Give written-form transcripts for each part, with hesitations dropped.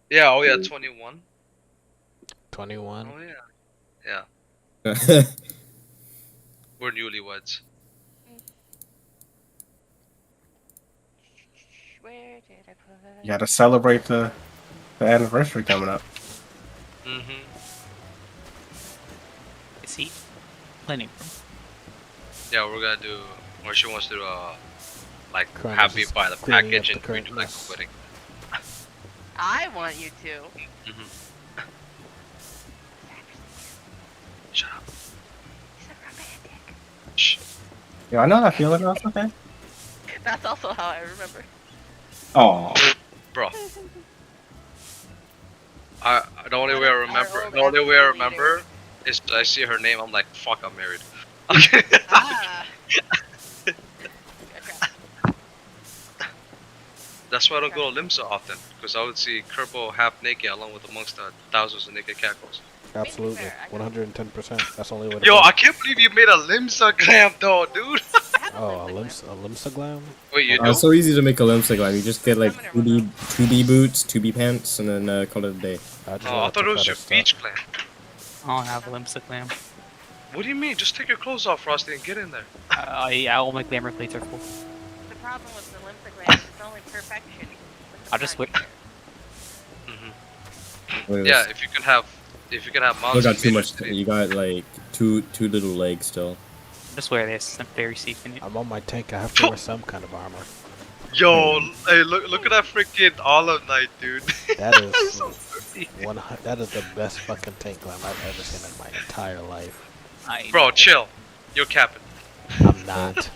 Yeah, oh yeah, 21. 21. Oh yeah. Yeah. We're newlyweds. Where did I put You got to celebrate the anniversary coming up. Mm-hmm. Is he planning? Yeah, we're gonna do, or she wants to do, like, Kind have of me just buy the cleaning up package the and we do like a curtains. wedding. I want you to. Mm-hmm. Shut up. He's a romantic. Shh. Yeah, I know that feeling. That's okay. That's also how I remember. Oh, Bro. The only way I remember, old the only way I FTV remember is I see her name. I'm like, fuck, I'm married. Okay. Ah. Good crap. That's why I don't go to Limsa often, because I would see Kerbo half naked along with amongst the thousands of naked cackles. Absolutely. fair, I can- 110%. That's the only way to Yo, go. I can't believe you made a Limsa glam though, dude. I have Oh, lip a limsa glam? Wait, you oh, do? it's so easy to make a limsa glam. You just get like Summoner one 2D boots, 2B pants, and then call it a day. I just Oh, I wanted thought to it was cut your his stuff. beach glam. I don't have a Limsa glam. What do you mean? Just take your clothes off, Frosty, and get in there. All my glamour plates are full. The problem with the lymphogram is it's only perfection. I'll just wait. Mm-hmm. Wait, Yeah, if you can have you mountain got too meters, much. You got like two little legs still. Just wear this. I'm very safe in it. I'm on my tank. I have to wear some kind of armor. Yo, hey, look at that freaking Olive Knight, dude. That is So pretty. that is the best fucking tank glam I've ever seen in my entire life. Bro, chill. You're capping. I'm not.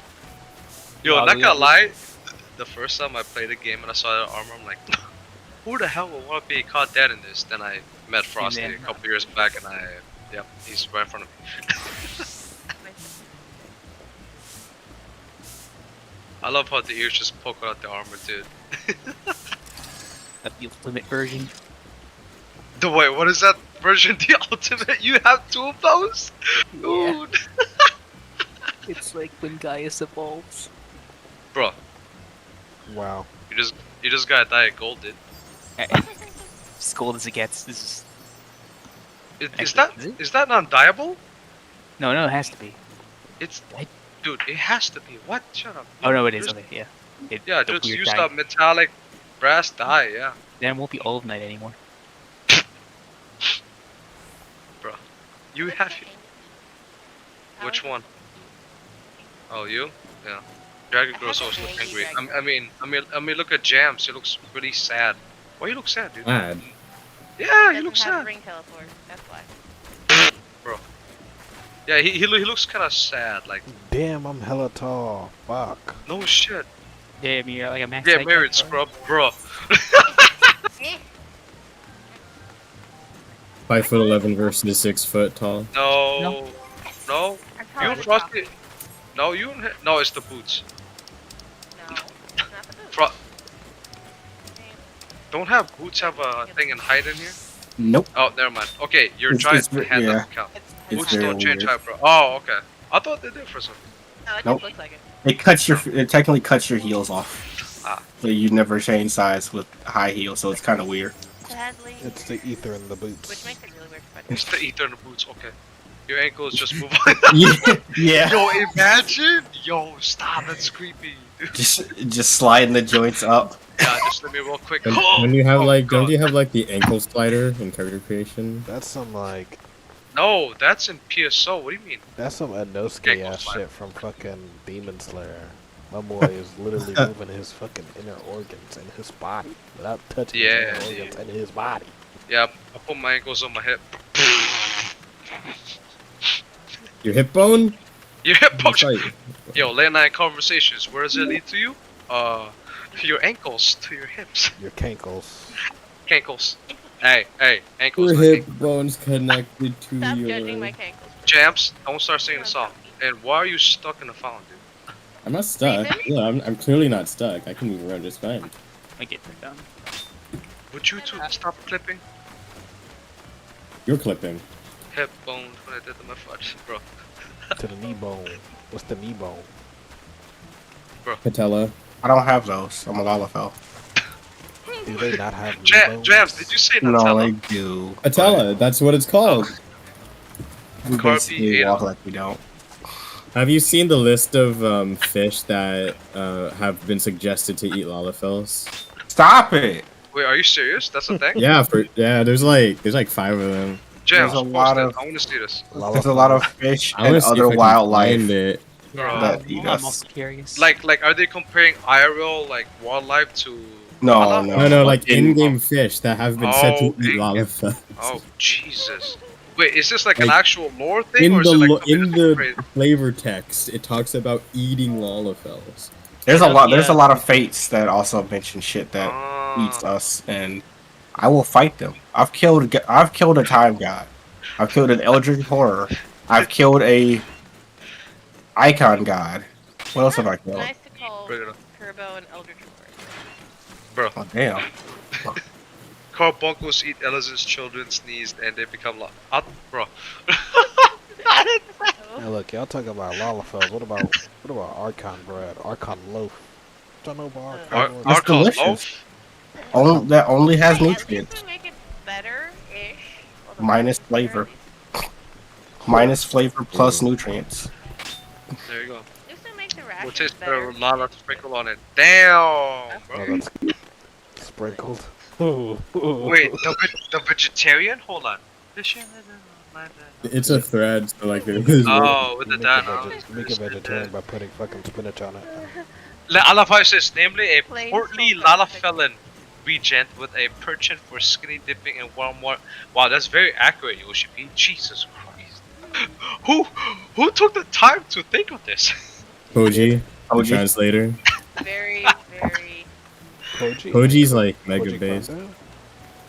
Yo, Well, not we- gonna lie, the first time I played the game and I saw that armor, I'm like, who the hell would want to be caught dead in this? Then I met Frosty then- a couple years back, and yep, he's right in front of me. I love how the ears just poke out the armor, dude. The ultimate version. The wait, what is that version? The ultimate? You have two of those? Yeah. Dude. It's like when Gaius evolves. Bro, Wow. you just got Diet Gold, dude. As cold as it gets. This is... Is Actually, is it? that non-dieable? No, it has to be. It's What? dude, it has to be. What? Shut up. Oh no, it is. Just- Okay, yeah. Yeah, the just weird use dye. that metallic brass dye, yeah. Then it won't be Olive Knight anymore. Bro. You have which one? Oh, you? Yeah. Dragon I Girl's have always a look baby angry. dragon. I mean, look at Jams. He looks really sad. Why you look sad, dude? Bad. Yeah, you Doesn't look have sad. ring teleport. That's why. Yeah, he looks kind of sad. Like, Damn, I'm hella tall. Fuck. no shit. Yeah, I mean, you're like a max. Get height married, guy. scrub, bro. Eh. 5'11" versus 6 foot tall. No, no. I'm You taller and than Frosty. Frosty. No, you and no. It's the boots. No, it's not the boots. Fro Don't have boots have a thing in height in here? Nope. Oh, never mind. Okay, your It's- giant it's ver- hand yeah. doesn't count. It's Boots very don't change weird. height, bro. Oh, okay. I thought they did for some. No, it Nope. just looks like it. It technically cuts your heels off. Ah. So you never change size with high heels, so it's kind of weird. Sadly. It's the ether in the boots. Which makes it really weird for It's the ether in the boots. Okay. Your ankles just move on. Yeah. Yo, imagine. Yo, stop. That's creepy. Dude. Just sliding the joints up. Yeah, just let me real quick. When you have Oh, like, don't God. you have like the ankle slider in character creation? That's some like No, that's in PSO. What do you mean? that's some Inosuke Ankle ass slide. shit from fucking Demon Slayer. My boy is literally moving his fucking inner organs in his body without touching Yeah, his inner organs in his body. Yeah, I put my ankles on my hip. Your hip bone? Your hip That's punch. right. Yo, late night conversations. Where does it lead to you? Your ankles to your hips. Your cankles. Cankles. Hey, ankles. Your not hip cankles. bone's connected to Stop your. judging my cankles. Champs, don't start singing the song. And why are you stuck in the fountain, dude? I'm not stuck. Nathan? Yeah, I'm clearly not stuck. I can move around just fine. I get that done. Would you two stop clipping You're clipping. hip bones when I did the my fudge, bro? To the knee bone. What's the knee bone? Patella. I don't have those. I'm a Lalafell. Do they not have Jams, did you say No, they Nutella? do. Patella, that's what it's called. We Carby basically ate walk them. like we don't. Have you seen the list of fish that have been suggested to eat lollifells? Stop it! Wait, are you serious? That's a thing? Yeah, there's like 5 of them. Jams, There's a post lot it. of- I want to see this. There's a lot of fish I want and to see if other I can wildlife. find it. Yeah, That eat I'm us. also curious. Like, are they comparing IRL like wildlife to? No, Lala? no. No, like In- in-game fish that have been said to Oh, eat in-game. lollifells. Oh Jesus! Wait, is this like an Like, actual lore thing, In or is the it like lo- something in that's the created? flavor text, it talks about eating lollifells. There's a lot. There's a Yeah. lot of fates that also mention shit that eats us, and I will fight them. I've killed a time god. I've killed an eldritch horror. I've killed a icon god. What else have I killed? Nice to call Bring it up. Turbo and Eldritch Horror. Bro, Oh damn! carbuncles eat Elizabeth's children, sneezed, and they become bro. Hey, look, y'all talking about lollifells. What about Archon bread? Archon loaf. Don't know about Archon loaf. That's Arcon delicious. loaf? That only has Hey, at least nutrients. they make it better-ish. Although Minus that's flavor. very- Minus flavor plus nutrients. There you go. At least they make the We'll rations taste better. a lot of sprinkle on it. Damn, Oh, bro. that's sprinkled. Ooh, ooh. Wait, the vegetarian? Hold on. It's a thread, so like it is. Oh, with the Make dad. it make it vegetarian by putting fucking spinach on it. I love how it says, namely a Plain portly salt Lalafellan regent with a penchant for skinny dipping and warm water. Wow, that's very accurate, Yoshipi. Jesus Christ. Who took the time to think of this? Koji, the Koji. translator. Very, very. Koji. Koji's like mega Koji based. Kondo?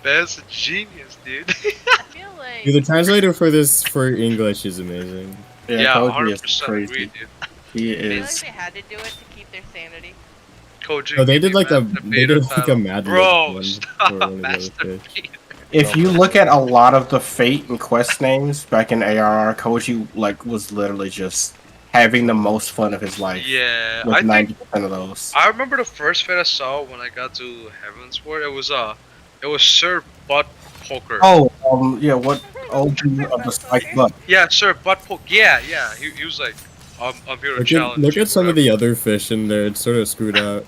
That's a genius, dude. I feel like. Dude, the translator for this for English is amazing. Yeah, Koji is 100% crazy. agree, dude. He I feel like is. they had to do it to keep their sanity. Koji. Oh, they give did me like a Master they Vader did like a title. Mad Lib Bro, one stop, for one of those Master fish. Vader. If you look at a lot of the fate and quest names back in ARR, Koji like was literally just having the most fun of his life. Yeah, With I think 90% of those. I remember the first fight I saw when I got to Heaven's Ward. It was Sir Butt Poker. Oh, yeah, what OG of the spike butt? Yeah, Sir Butt Poke. Yeah. He was like, I'm here to Look challenge. at you, some of whatever. the other fish in there. It's sort of screwed out.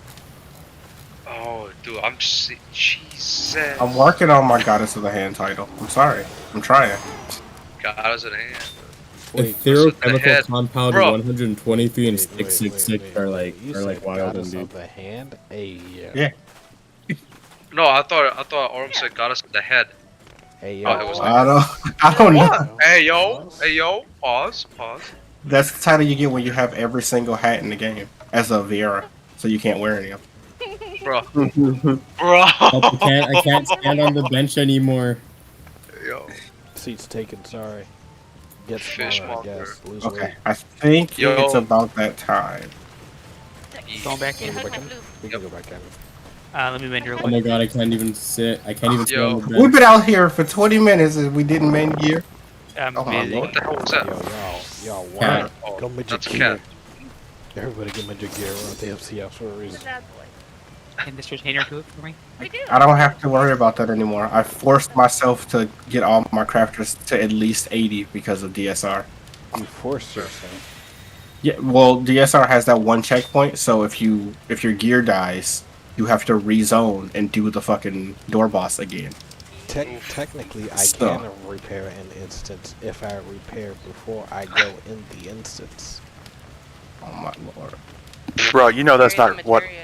Oh, dude, I'm just Jesus. I'm working on my Goddess of the Hand title. I'm sorry. I'm trying. Goddess in hand. Wait, Etherochemical head. compound Bro. 123 and wait, 666 wait, are wait. like You are like said wild goddess indeed. of the hand? Hey, Yeah. No, I thought Orm Yeah. said Goddess of the head. Hey, Oh, it was yo. I don't know. What? Hey yo, pause. That's the title you get when you have every single hat in the game as a Viera, so you can't wear any of Bro. them. Bro. I can't stand on the bench anymore. Yo. Seats taken, sorry. Get Fish smaller, I monger. guess. Lose Okay, weight. I think Yo. it's about that time. Going back You in. hug back my in? blue. We can go back in. Let me bend your Oh my god, I can't even sit. I can't even sit Yo. on the We've bench. been out here for 20 minutes and we didn't main gear. I'm Oh my busy. lord. What the hell was Yo, that? y'all, Cat. wow. Oh, Go midget that's a gear. cat. Everybody get midget gear. We're at the FCS for a Who's reason. that boy? Can this retainer do it for me? We do. I don't have to worry about that anymore. I forced myself to get all my crafters to at least 80 because of DSR. You forced yourself. Yeah, well, DSR has that one checkpoint, so if your gear dies, you have to rezone and do the fucking door boss again. Technically, I So- can repair an instance if I repair before I go in the instance. Oh my lord. Bro, you know that's Materia, not what. materia.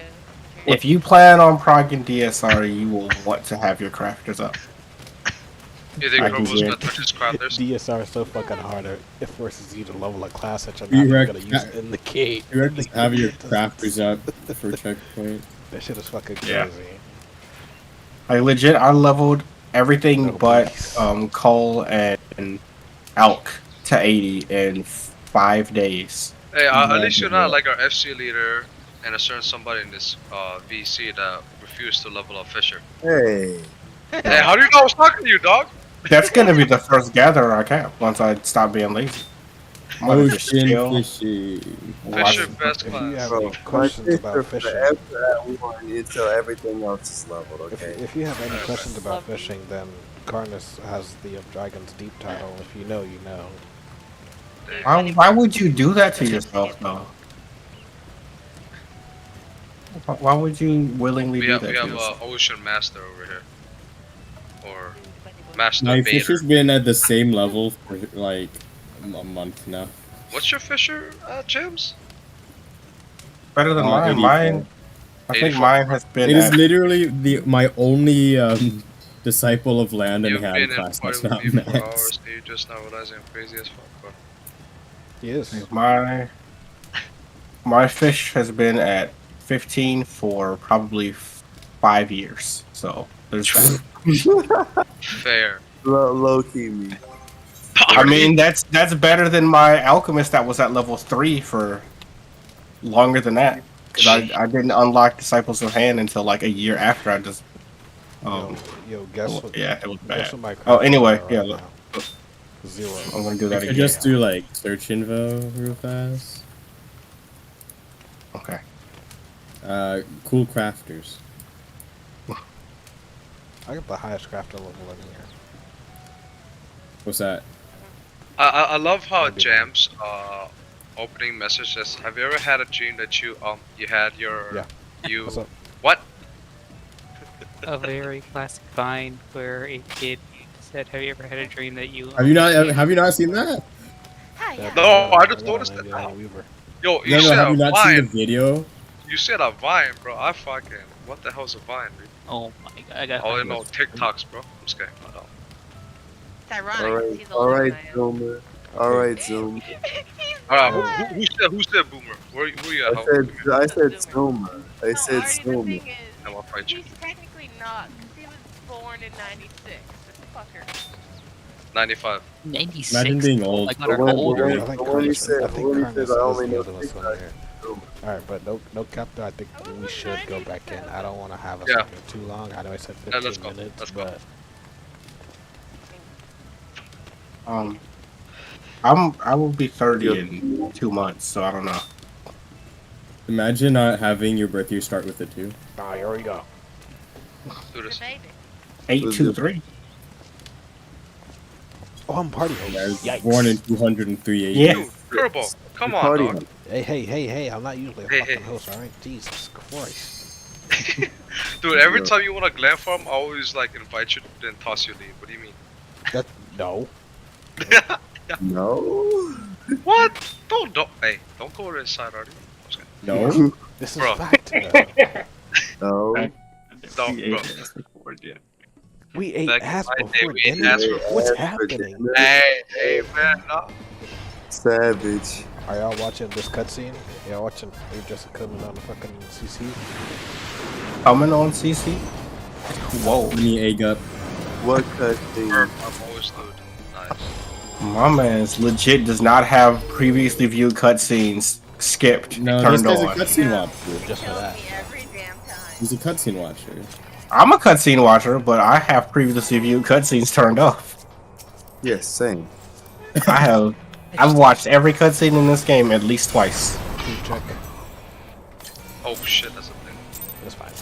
If you plan on progging DSR, you will want to have your crafters up. You think I can Robo's see gonna it. touch his crafters? DSR is so fucking harder. It forces you to level a class that you're You not rec- gonna use in the gate. You have to have your crafters up for checkpoint. That shit is fucking Yeah. crazy. Like legit, I leveled everything Oh, but please. coal and elk to 80 in 5 days. Hey, Yeah, at least you're yeah. not like our FC leader and a certain somebody in this VC that refused to level up Fisher. Hey. Hey, how do you know I was talking to you, dog? That's gonna be the first gatherer I cap once I stop being lazy. I'm gonna just Ocean chill. fishing. Fisher Watch- best If you class. have Bro, any my questions fish about are fishing, forever at 1 until everything else is leveled, if, okay? if you have any Okay. questions about Love you. fishing, then Karnus has the Dragon's Deep title. If you know, you know. Why would you do that to yourself, though? Why would you willingly We do have that we to have yourself? Ocean Master over here, or Master My fish Vader. has been at the same level for like a month now. What's your Fisher, James? Better than mine. 84. Mine. I think 84. mine has been It is at literally my only disciple of land and You've hand been in class party that's with not me for max. hours, and you just now realizing I'm crazy as fuck, bro. He is. my fish has been at 15 for probably 5 years. So there's that. Fair. Low key me. I mean, that's better than my alchemist that was at level 3 for longer than that. Because I didn't unlock Disciples of Hand until like a year after I just. Yo, guess what? Yeah, it was Guess bad. what my Oh, craft anyway, are yeah, right look. now. 0. I'm gonna do that I again. just do like search info real fast. Okay. Cool crafters. I got the highest crafter level in here. What's that? I love how Maybe Jam's opening message says, "Have you ever had a dream that you had your Yeah. you What's up? what?" A very classic Vine where a kid said, "Have you ever had a dream that you?" Have you not seen that? Hi, yeah. No, I just got noticed an it Indiana now. Weaver. Yo, you No, said have a you not seen the vine. video? You said a vine, bro. I fucking what the hell's a vine, dude? Oh my god! I got. I only know TikToks, bro. I'm just kidding. I don't. It's ironic. He's Alright, older alright, than I am. Zoomer. Alright, Zoom. He's Alright, not. who said boomer? Where you at? I said Zoomer. I No, said Artie, the Zoomer. thing I'm gonna fight is, you. he's technically not, because he was born in '96. This fucker. 95. 96. Imagine being Oh old. my god, our When- older. when- I think when he Karnus, said- I think when he Karnus said, is I the only know other one TikTok. here. Alright, but no cap though, I think I was we in should go 90s, back in. though. I don't want to have us Yeah. something too long. I know I said Yeah, 15 let's go. minutes, Let's go. but I will be 30 in 2 months, so I don't know. Imagine not having your birth year start with a 2. oh, here we go. Do this. The baby. 823. Oh, I'm party I host. was Yikes. born in 203 AD. Yeah. Dude, Turbo. Come on, Party dog. Hey, I'm not usually a Hey, fucking hey. host, alright? Jesus Christ. Dude, every Yeah. time you want to glam farm, I always like invite you, then toss you lead. What do you mean? No. No. What? Don't. Hey, don't go inside, Artie. I'm just kidding. No? This is Bro. fact. No. Don't, bro. We ate Back in ass my day, before we ate dinner? ass before What's dinner. happening? Hey, man. No. Savage. Are y'all watching this cutscene? Y'all watching just coming on the fucking CC? Coming on CC? Whoa. Mini egg up. What cutscene? I'm always good. Nice. My man's legit does not have previously viewed cutscenes skipped, No, this turned guy's a on. cutscene watcher. Just for Kills that. me every damn time. He's a cutscene watcher. I'm a cutscene watcher, but I have previously viewed cutscenes turned off. Yes, same. I've watched every cutscene in this game at least twice. Crew check. Oh shit, that's a thing. That's fine.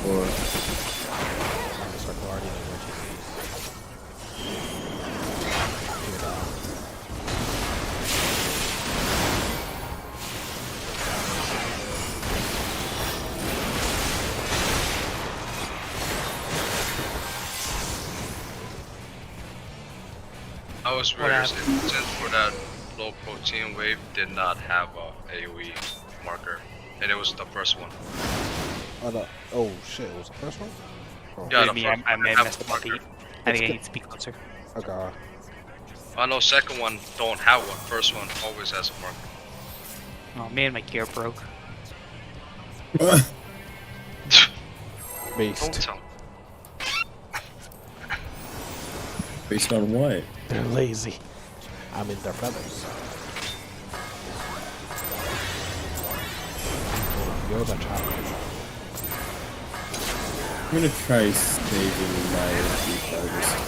Or Circle already know what you see. Here it out. I was What really since for that low protein wave did not have a AoE marker, and it was the first one. Oh, no. Oh shit, it was the first one? Oh, Yeah, Maybe the first I one may didn't have have messed a up my marker. feet. I think I need to be closer. Okay. I know second one don't have one. First one always has a marker. Oh man, my gear broke. Don't Beast. tell. Based on what? They're lazy. I mean, they're feathers. You're the child. I'm gonna try saving my default this time.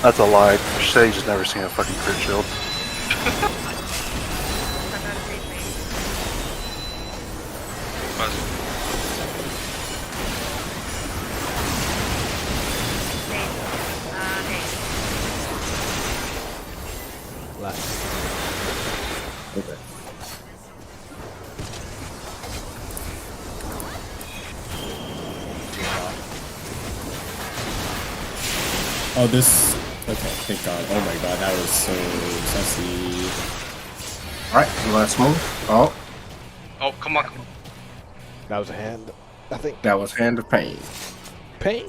That's a lie. Sage's never seen a fucking crit shield. I'm not a great thing. Hey. Left. Okay. Oh, this. Okay, thank God. Oh my God, that was so sussy. Alright, let's move. Oh, Oh, come on. That was a hand. I think. that was Hand of Pain. Pain.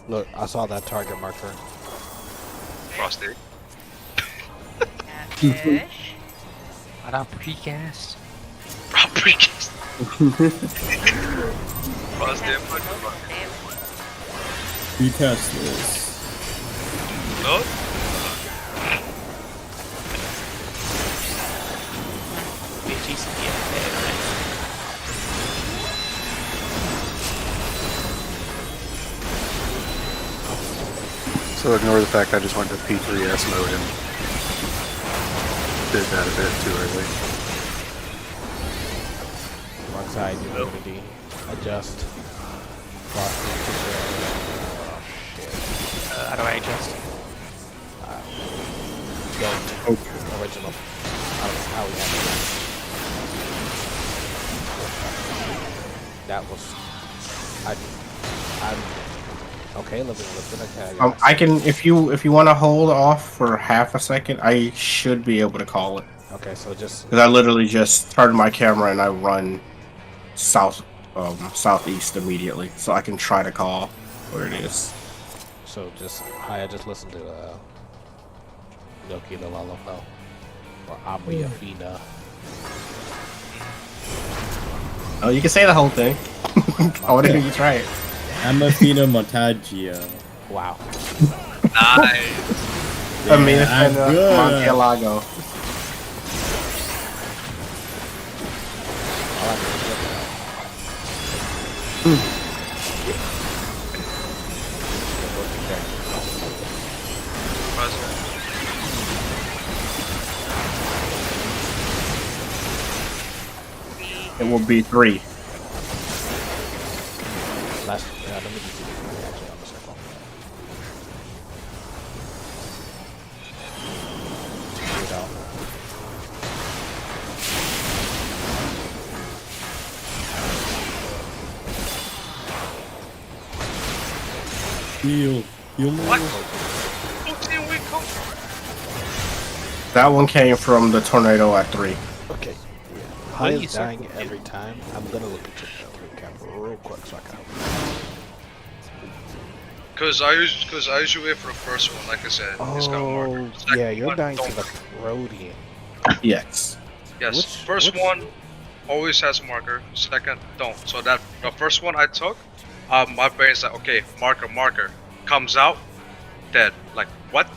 Look, I saw that target marker. Frosty. Catfish. I don't precast. Proper cast. Frosty and Catfish. Bucky. Damage. Retest this. No? So ignore the fact I just went to P3S mode and did that a bit too early. One side, humidity. Adjust. Frosty. Oh, shit. How do I adjust? Don't. Original. How we have it. That was. I'm okay. Living with it. Okay. I can, if you want to hold off for half a second, I should be able to call it. Okay, so just Because I literally just turned my camera and I run southeast immediately, so I can try to call where it is. I just listened to Noki the Lullaby or Amia Fina. Oh, you can say the whole thing. I want to hear you try it. Amafina Montagia. Wow. Nice. I mean, it's I'm kind of good. Montielago. It will be 3. Let me just see actually on the circle. Here we go. Heal. Heal me. What? 14 week come from? That one came from the tornado at 3. Okay. Yeah. What High do you is dying circle? every time. I'm gonna look at your camera real quick so I can help. Cause I usually wait for the first one, like I said. It's got a marker. Oh, Second yeah, you're one, dying to don't. the Protean. Yes. Yes. Which- First which- one always has a marker. Second don't. So that the first one I took, my brain's like, okay, marker. Comes out, dead. Like what?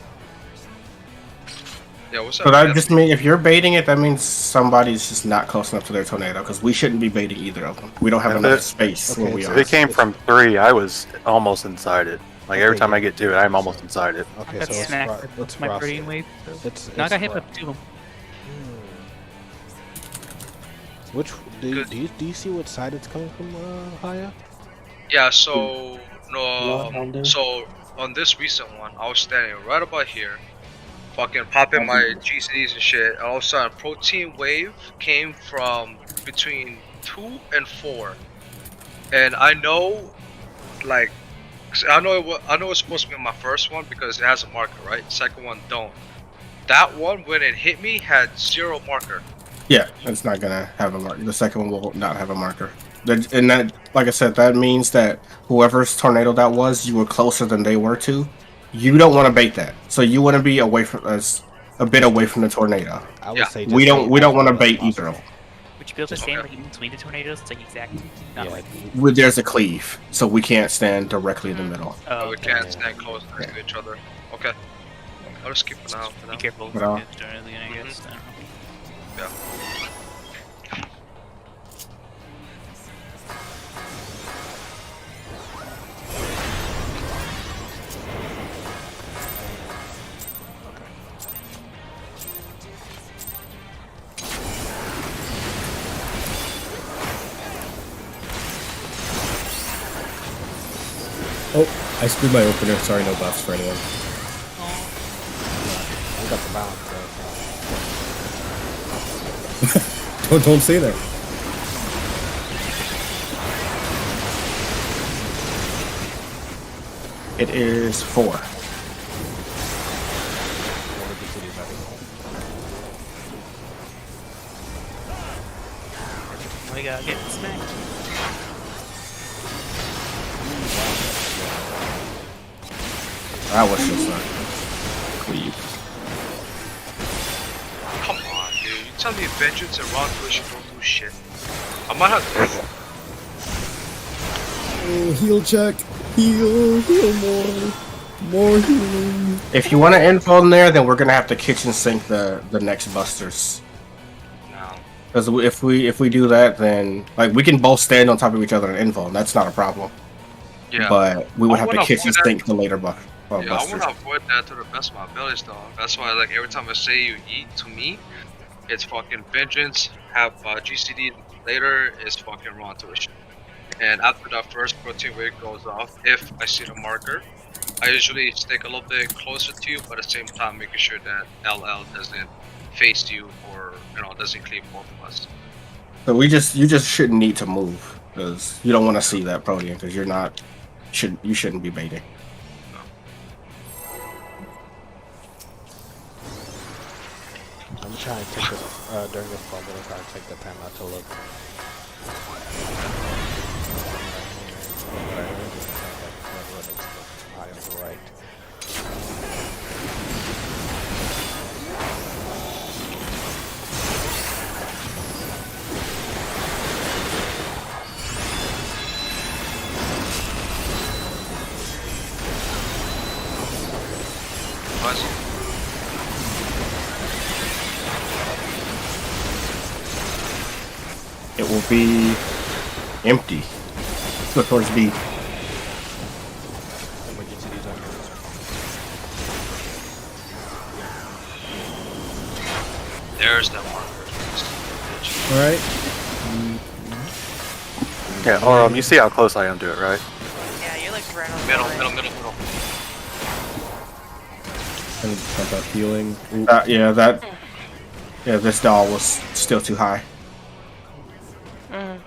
Yeah, what's up? So that man? just means if you're baiting it, that means somebody's just not close enough to their tornado, because we shouldn't be baiting either of them. We don't have And enough it- space okay, where we so If are. it came from 3, I was almost inside it. Like every Okay, time yeah. I get to it, I'm almost inside it. Okay, That's so it's snack. it's That's my Frosty. protein wave. So. It's Now I got hit Fro- by 2 of them. Which Good. do you see what side it's coming from, Haya? Yeah, so no, so on this recent one, I was standing right about here, fucking popping my GCDs and shit. And all of a sudden, protein wave came from between 2 and 4, and I know, like, 'cause I know it's supposed to be my first one because it has a marker, right? Second one don't. That one when it hit me had 0 marker. Yeah, it's not gonna have a marker. The second one will not have a marker. And that, like I said, that means that whoever's tornado that was, you were closer than they were to. You don't want to bait that, so you want to be away from us, a bit away from the tornado. I would Yeah. say We don't want to to bait either of them. Would you be able to stand Okay. like in between the tornadoes? It's like exactly. Not Yeah, like. There's a cleave, so we can't stand directly in the middle. Oh, We okay. can't stand close next to each other. Okay. I'll just keep an eye out for Be now. careful. But, uh, during the beginning, I guess. I don't know. Oh, I screwed my opener. Sorry, no buffs for anyone. I got the balance. Don't say that. It is 4. We gotta get smacked. That was just a cleave. Come on, dude. You tell me Vengeance and Ron Tuition don't do shit. I might have to. Oh, heal check. Heal more healing. If you want to info in there, then we're gonna have to kitchen sink the next busters. No. Because if we do that, then like we can both stand on top of each other and info, and that's not a problem. Yeah. But we would I have to wanna kitchen avoid that. sink the later Yeah, I busters. want to avoid that to the best of my abilities, though. That's why, like, every time I say you eat, to me, it's fucking Vengeance, have GCD later, is fucking Raw Tuition. And after that first protein wave goes off, if I see the marker, I usually stick a little bit closer to you, but at the same time making sure that LL doesn't face you or, doesn't cleave both of us. So you just shouldn't need to move because you don't want to see that protein because you shouldn't be baiting. I'm trying to take this during this call. I'm gonna try to take the time out to look. Right. Nice. It will be empty. Look towards B. There's that marker. Alright. Yeah, or you see how close I am to it, right? Yeah, you're like right on the Middle, line. middle. And talk about healing. Ooh. This doll was still too high. I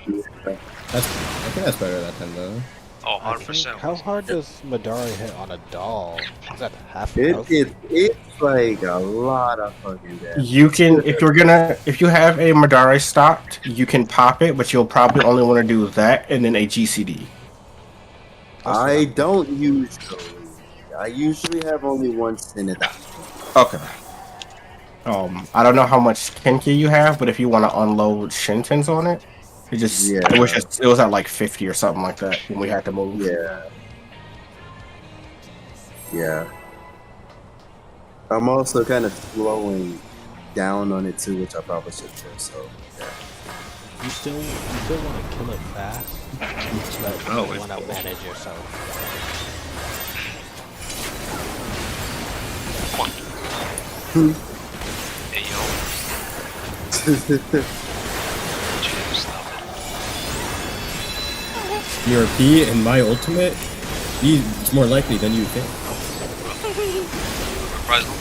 think that's better that time though. Oh, I think, 100%. how hard does Madara hit on a doll? Is that half It, health? it's like a lot of fucking damage. You can if you have a Madara stocked, you can pop it, but you'll probably only want to do that and then a GCD. I don't usually. I usually have only one Synod. Okay. I don't know how much Kenki you have, but if you want to unload Shintens on it, it was at like 50 or something like that when we had to move. Yeah. I'm also kind of slowing down on it too, which I probably should do. So yeah. You still want to kill it fast, but you want to manage yourself. Hey, yo. James, stop it. Your P and my ultimate, he's more likely than you think. Reprisal.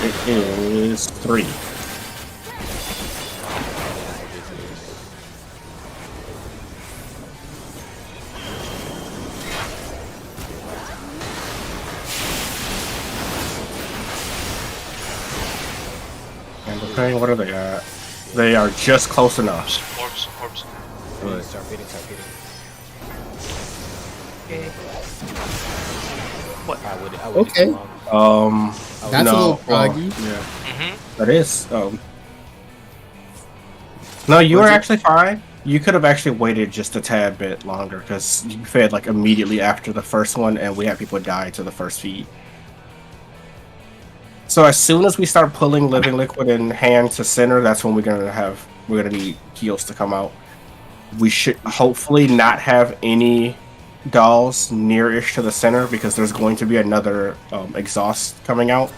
It is 3. thing. What are they at? They are just close enough. Orbs. Alright. Start feeding, start feeding. Okay. I would Okay. get along. That's no, a little froggy. yeah, Mm-hmm. that is. No, you Was were it? actually fine. You could have actually waited just a tad bit longer because you fed like immediately after the first one, and we had people die to the first feed. So as soon as we start pulling living liquid in hand to center, that's when we're gonna need heals to come out. We should hopefully not have any dolls near-ish to the center because there's going to be another exhaust coming out,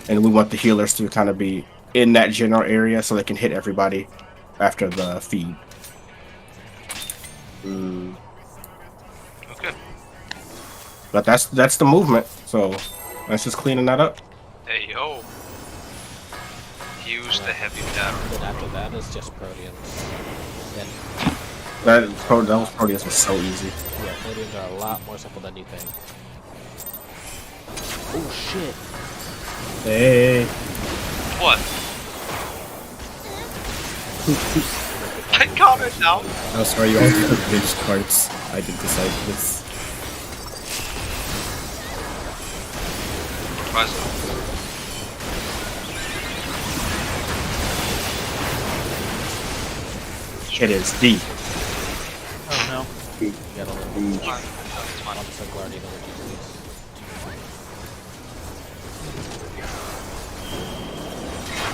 and we want the healers to kind of be in that general area so they can hit everybody after the feed. Okay. But that's the movement. So let's just cleaning that up. Hey yo. Use the heavy metal. Then after that, it's just Proteans. Then, Those Proteus was so easy. yeah, Proteans are a lot more simple than you think. Oh shit! Hey. What? I got it now. Oh, sorry, you all took vintage carts. I did decide this. It is deep. Oh no. You gotta learn Monster Guardian over GCs.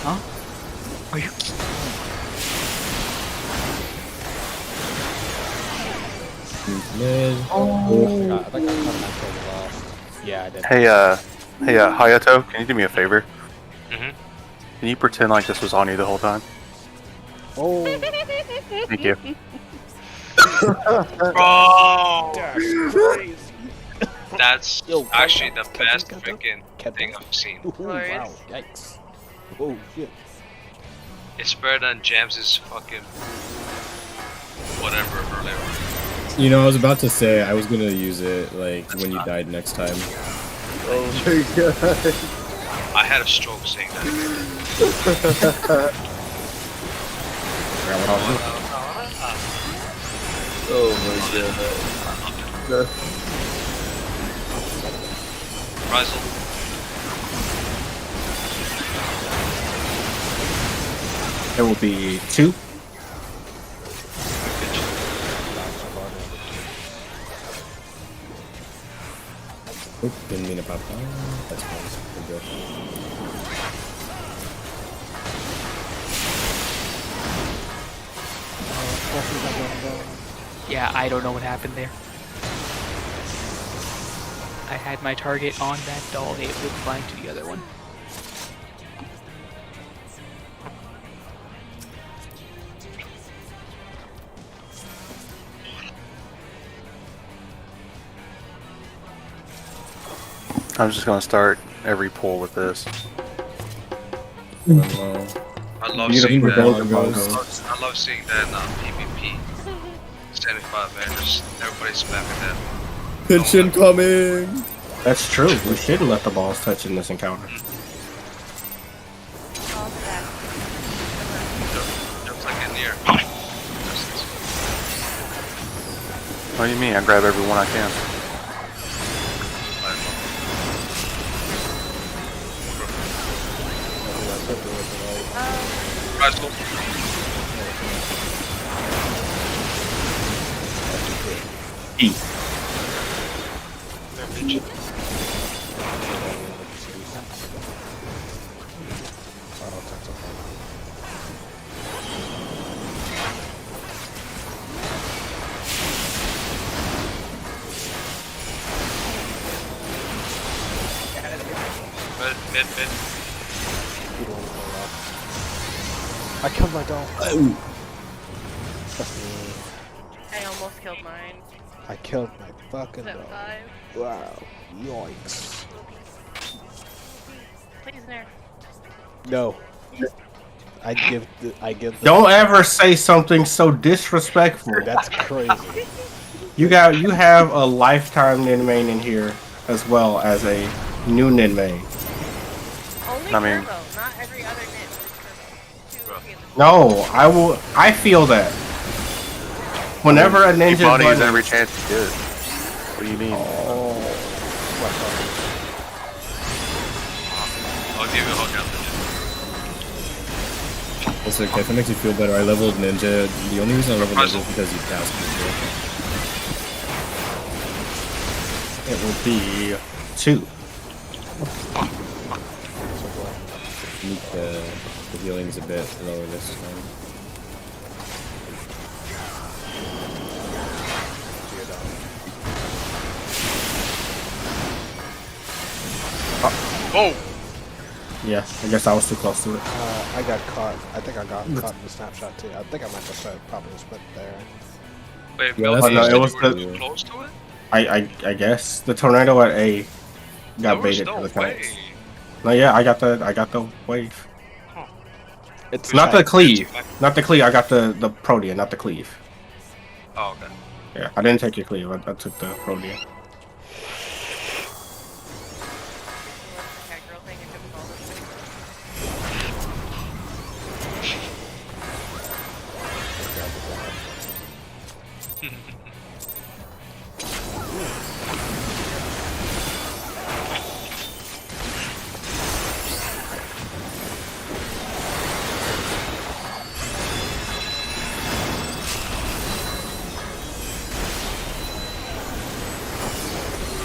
Huh? Are you? Mid. I think I caught my kill lost. Yeah, I did. Hey, Hayato, can you do me a favor? Mhm. Can you pretend like this was on you the whole time? Oh, Thank you. Bro! That's Yo, actually Cat, the Cat, best Cat, freaking Cat, thing I've seen. ooh, Glorious. wow, yikes. Oh shit. It's better than James's fucking whatever earlier. You know, I was about to say I was gonna use it like when you died next time. Oh my god. I had a stroke saying that. Oh my god. Rizel. It will be 2. Oop, didn't mean about that. That's fine. We're good. Yeah, I don't know what happened there. I had my target on that doll, it would fly to the other one. I'm just gonna start every pull with this. I love Beautiful seeing that. bongos. I love seeing that in PvP. 75 man, just everybody spamming that. Tension coming! That's true. We shouldn't let the balls touch in this encounter. All that. Jumps like in here. What do you mean? I grab every one I can. Rizel. Eat. Mid. I killed my doll. That's me. I almost killed mine. I killed my fucking Is that doll. 5? Wow. Yoinks. Please, nerf. No. I give the Don't ever say something so disrespectful. That's crazy. You have a lifetime Nin main in here as well as a new Nin main. Only I mean- Turbo, not every other nit. Just Turbo. No, I will. I feel that whenever a ninja Ebony is bunny, every chance you get. What do you mean? oh, I'll give you a hug after this. Also, if it makes you feel better, I leveled Ninja. The only reason I leveled Ninja is because he passed me. it will be 2. The healing's a bit lower this time. Oh! Yeah, I guess I was too close to it. I got caught. I think I got caught in the snapshot too. I think I might have started popping a split there. Wait, Yeah, Bill, that's you not- said it was you were the- too close to it? I guess the tornado at A got There was baited no for the way. tanks. No, yeah, I got the wave. It's Not the tight. cleave. Not the cleave. I got the Protean, not the cleave. Oh, okay. Yeah, I didn't take your cleave. I took the Protean. Cat girl thing, it couldn't fall this way.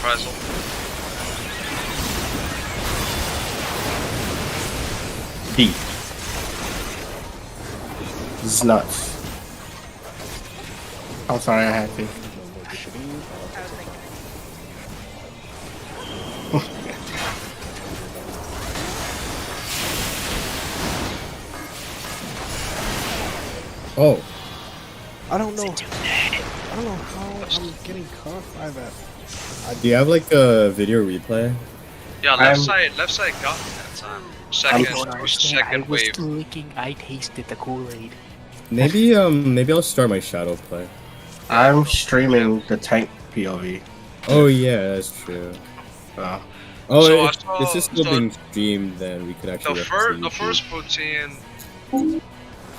Pretzel. D. This is nuts. I'm sorry, I had to. I was thinking. Oh, I don't know. I don't know how I'm getting caught by that. do you have like a video replay? Yeah, I'm- left side got me that time. I Second, don't understand. I second was wave. licking. I tasted the Kool-Aid. Maybe I'll start my shadow play. I'm streaming the tank POV. Oh yeah, that's true. So, Oh, So I if saw- this is still so- being streamed, then we could actually. The reference first, the YouTube. first protein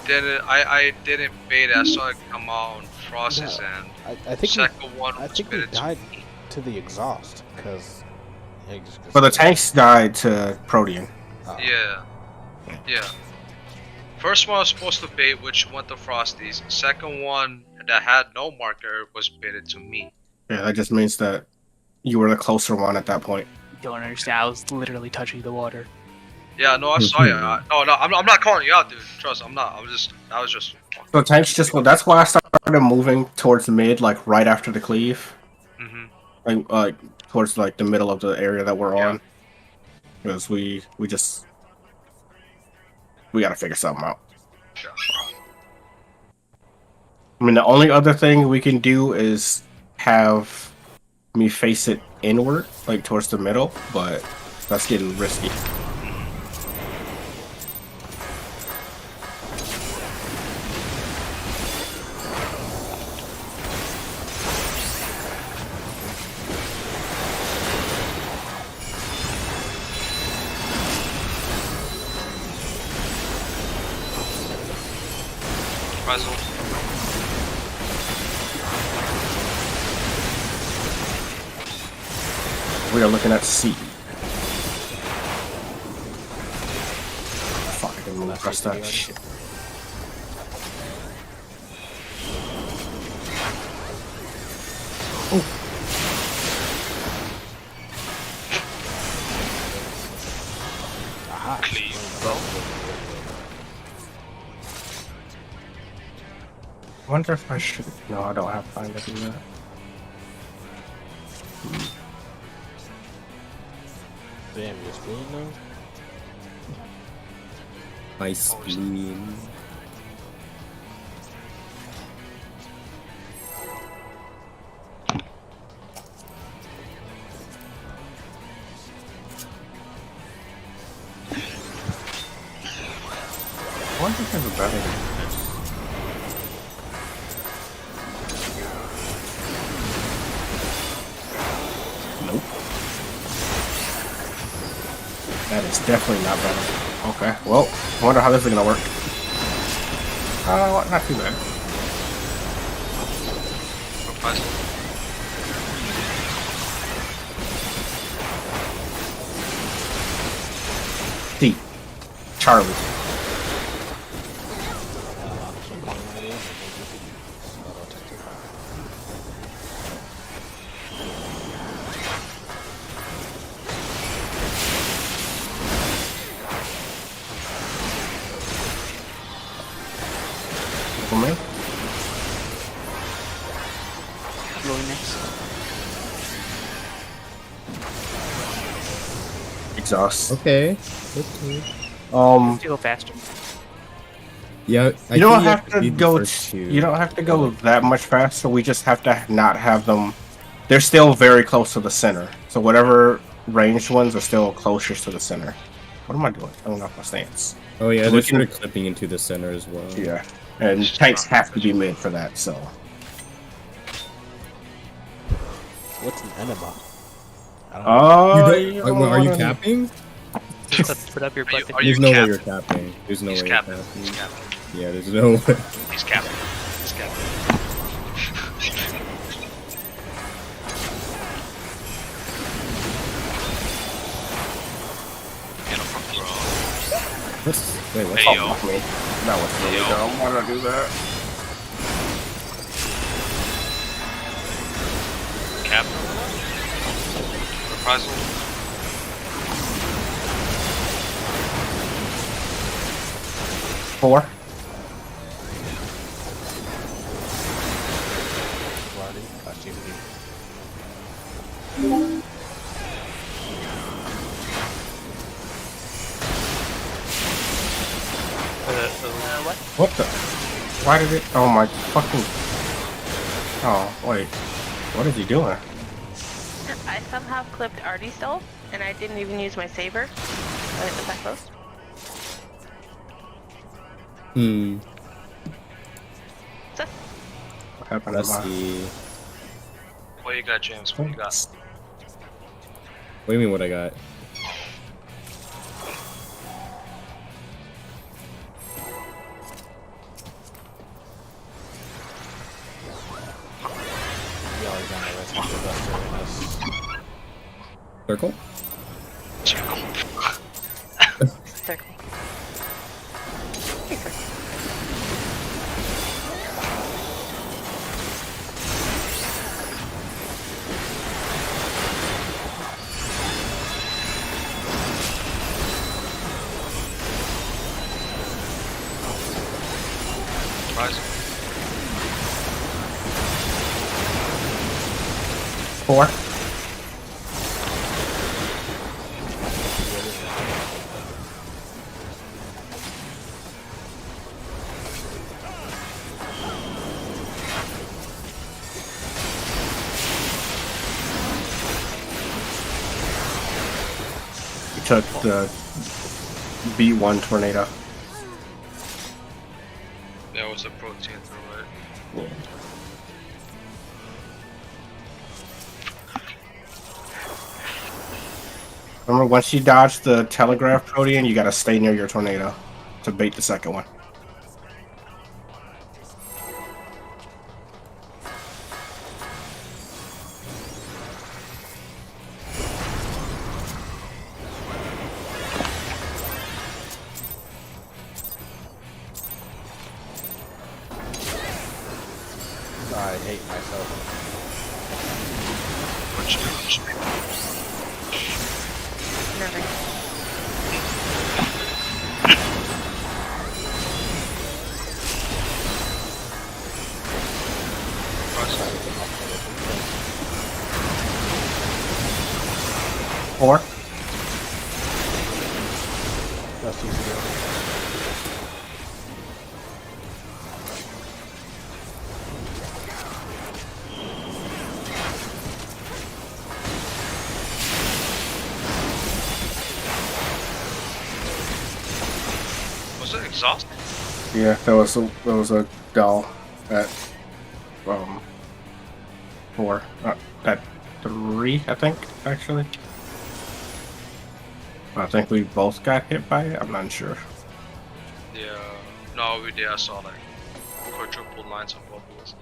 didn't. I didn't bait it. I saw it come out on Frost's No. end. I think we, Second one I was think we baited died to me. to the exhaust because. but the tanks died to Protean. Yeah. Yeah. First one was supposed to bait, which went to Frosty's. Second one that had no marker was baited to me. Yeah, that just means that you were the closer one at that point. Don't understand. I was literally touching the water. Yeah, no, I saw you. No, I'm not calling you out, dude. Trust, I'm not. I was just. So tanks just well, that's why I started moving towards mid, like right after the cleave, Mm-hmm. like towards like the middle of the area that we're Yeah. on, because we gotta figure something out. Yeah. I mean, the only other thing we can do is have me face it inward, like towards the middle, but that's getting risky. Pretzel. We are looking at C. Fuck, I didn't press that shit. Aha. Cleave, bro. I wonder if I should. No, I don't have time to do that. Damn, you're spleen now? My spleen. I wonder if there's a better than this. Nope. That is definitely not better. Okay, well, I wonder how this is gonna work. Not too bad. Reprisal. D. Charlie. For me? Going next. Exhaust. Okay. To go faster. Yeah, I You don't think have to beat the go. first two. You don't have to go that much faster. We just have to not have them. They're still very close to the center. So whatever ranged ones are still closest to the center. What am I doing? I don't know my stance. Oh yeah, We they're can- sort of clipping into the center as well. Yeah, and tanks have to be mid for that. So What's an enema? I don't oh, You don't, are you capping? Just put up your butt. Are you There's no way capping? you're capping. There's no He's way you're capping. capping. He's capping. Yeah, there's no way. He's capping. He's capping. Get him from bro. Wait, what's Hey, up? yo. Fuck me. That was really Yo. dumb. Why did I do that? Cap. Reprisal. Four. Bloody. Got you. What? What the? Why did it? Oh my fucking. Oh wait. What is he doing? I somehow clipped Artie still, and I didn't even use my saber. I hit the back post. Hmm. So, What happened Let's to my? see. What you got, James? What you got? What do you mean? What I got? He always on the rest of the buster in us. Circle? circle. Hey, circle. Reprisal. Four. We took the B1 tornado. That was a protein through it. Remember, once you dodge the telegraph protean, you gotta stay near your tornado to bait the second one. I hate myself. What you do? Never. Four. That's easy to go. Was it exhaust? Yeah, there was a doll at 4, at 3, I think actually. I think we both got hit by it. I'm not sure. Yeah. No, we did. I saw that. quadruple lines of bubbles.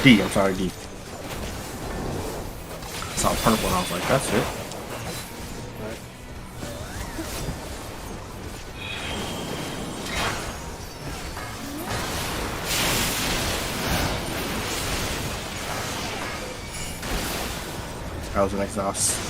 D, I'm sorry, D. I saw purple and I was like, that's it. That was an exhaust.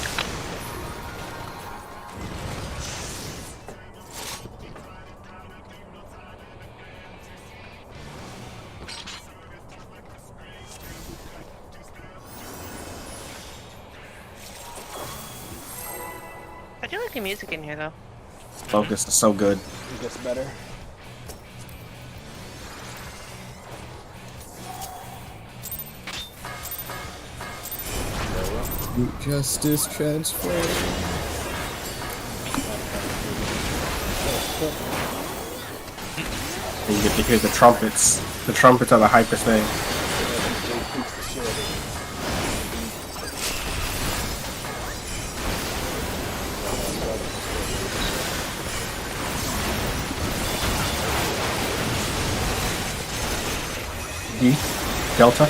I do like the music in here though. Focus is so good. It gets better. Justice transfer. And you get to hear the trumpets. The trumpets are the hyper thing. D, Delta.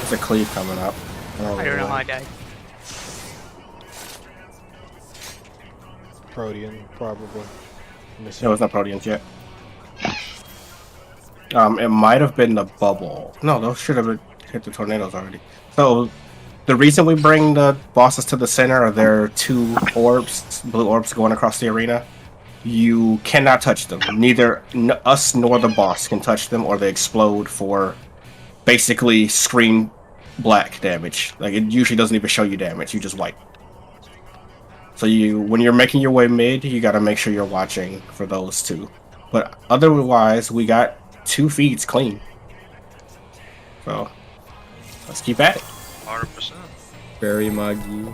There's a cleave coming up. I don't know how I died. Protean, probably. It was not Proteans yet. It might have been the bubble. No, those should have hit the tornadoes already. So, the reason we bring the bosses to the center are there are two orbs, blue orbs going across the arena. You cannot touch them. Neither us nor the boss can touch them, or they explode for basically screen black damage. Like, it usually doesn't even show you damage, you just wipe. So when you're making your way mid, you gotta make sure you're watching for those two. But otherwise, we got 2 feeds clean. So, let's keep at it. 100%. Very Magi.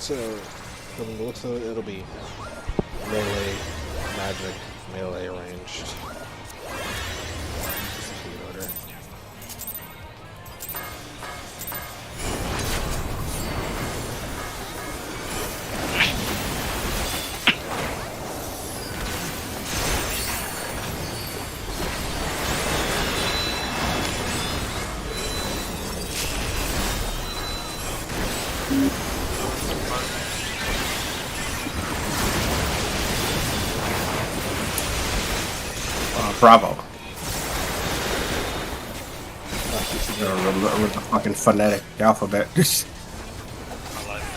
So, from the looks of it, it'll be melee, magic, melee ranged. Speed order. Bravo. With the fucking phonetic alphabet. I like it.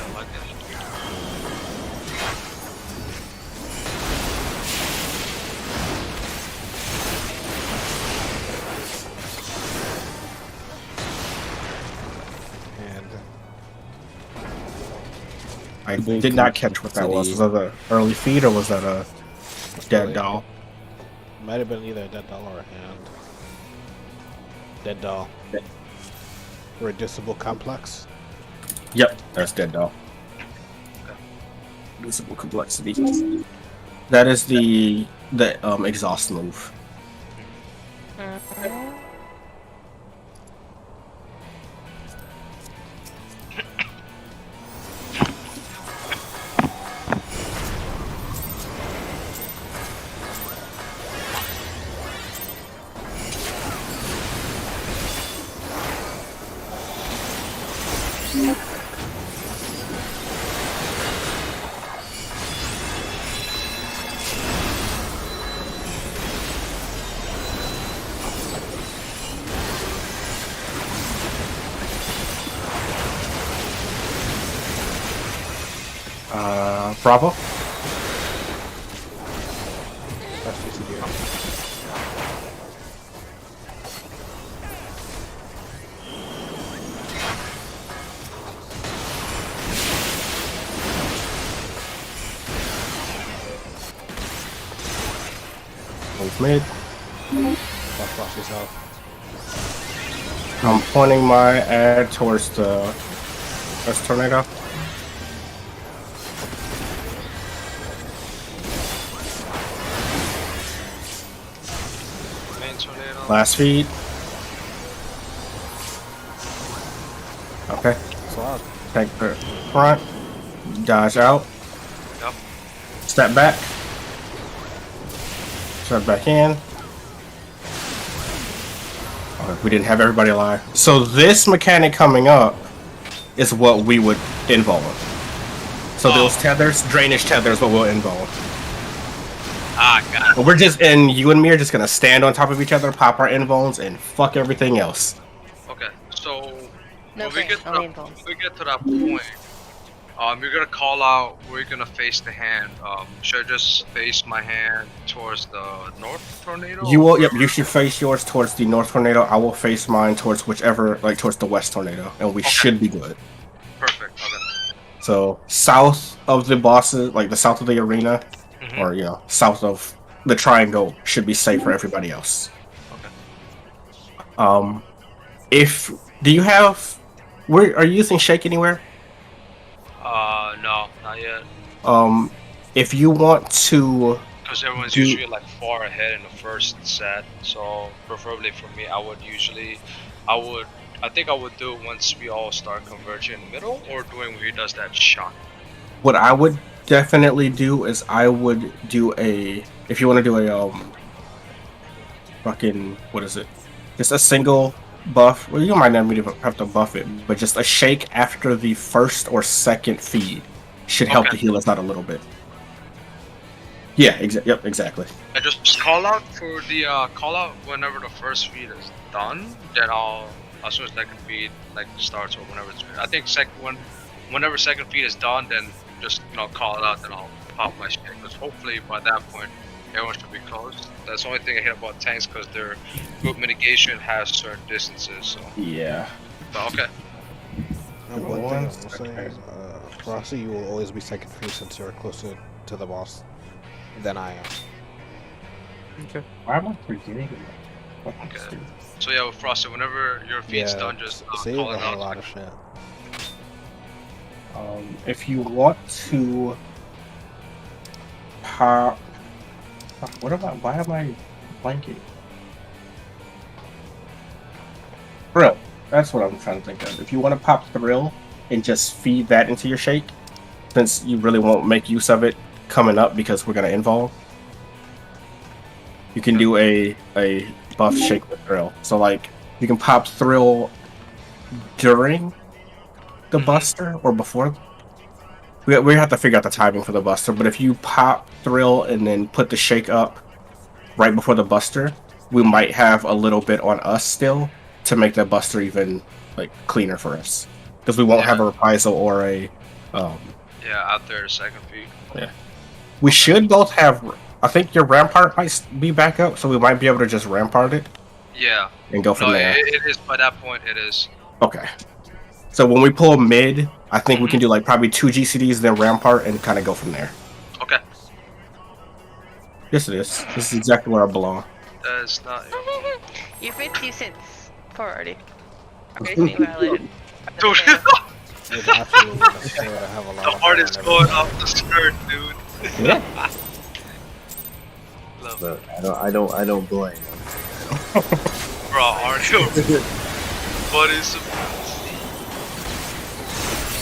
And I did not catch what that was. Was that an early feed or was that a dead doll? might have been either a dead doll or a hand. Dead doll. Reducible complex. Yep, that's dead doll. Reducible complexity. That is the exhaust move. Bravo. That's GCD. Move mid. Watch Frost yourself. I'm pointing my ad towards the first tornado. Main tornado. Last feed. Okay. Slog. Take the front. Dodge out. Yep. Step back. Step back in. Okay, we didn't have everybody alive. So this mechanic coming up is what we would involve. So those tethers, drainage tethers, what we'll involve. Ah, got it. But we're just, and you and me are just gonna stand on top of each other, pop our invones, and fuck everything else. Okay, so No when we get thanks, to no that, involves. when we get to that point, you're gonna call out where you're gonna face the hand. Should I just face my hand towards the north tornado? You will, yep, you should face yours towards the north tornado. I will face mine towards whichever, like towards the west tornado, and we should be good. Perfect. Okay. So south of the bosses, like the south of the arena, Mhm. or south of the triangle, should be safe for everybody else. Okay. If do you have, where are you using shake anywhere? No, not yet. If you want to, Because everyone's Do- usually like far ahead in the first set, so preferably for me, I think I would do it once we all start converging in the middle, or doing where he does that shot. what I would definitely do is I would do a, if you want to do a fucking, what is it? Just a single buff. Well, you might not even have to buff it, but just a shake after the first or second feed should help Okay. to heal us out a little bit. Yeah, yep, exactly. I just call out for the call out whenever the first feed is done. Then I'll, as soon as second feed like starts or whenever it's. I think whenever second feed is done, then just call it out. Then I'll pop my shit. Because hopefully by that point everyone should be close. That's the only thing I hate about tanks, because their group mitigation has certain distances. So, Yeah. but okay. And one thing I will say is, Frosty, you will always be second free since you're closer to the boss than I am. Okay. Why am I forgetting? Okay. So yeah, with Frosted, whenever your feed's done, just save call a it whole out. lot of shit. If you want to pop, what am I? Why am I blanking? Thrill. That's what I'm trying to think of. If you want to pop Thrill and just feed that into your shake, since you really won't make use of it coming up because we're gonna involve, you can do a buff shake with Thrill. So like you can pop Thrill during the Buster or before. We have to figure out the timing for the Buster, but if you pop Thrill and then put the shake up right before the Buster, we might have a little bit on us still to make that Buster even like cleaner for us, because we won't have a reprisal or a. Yeah, out there, second feed. Yeah, we should both have. I think your Rampart might be back up, so we might be able to just Rampart it Yeah. and go from No, there. it is by that point. It is. Okay. So when we pull mid, I think we can do like probably 2 GCDs, then Rampart, and kind of go from there. Okay. Yes, it is. This is exactly where I belong. That's not. You've been 2 cents for already. Basically violated. Dude, It's absolutely necessary to have a lot the of heart fun is and going everything. off the skirt, dude. Yeah. Love But I don't blame. bro, Arno. What is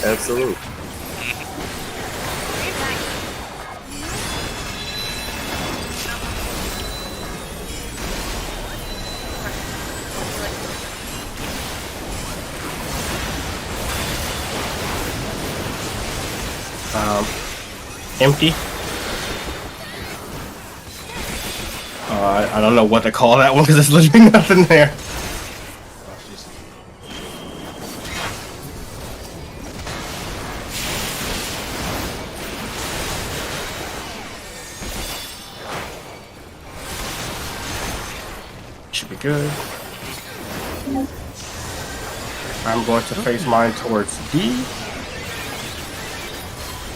Absolutely. Empty. I don't know what to call that one because there's literally nothing there. Oh, jeez. good. I'm going to face mine towards D.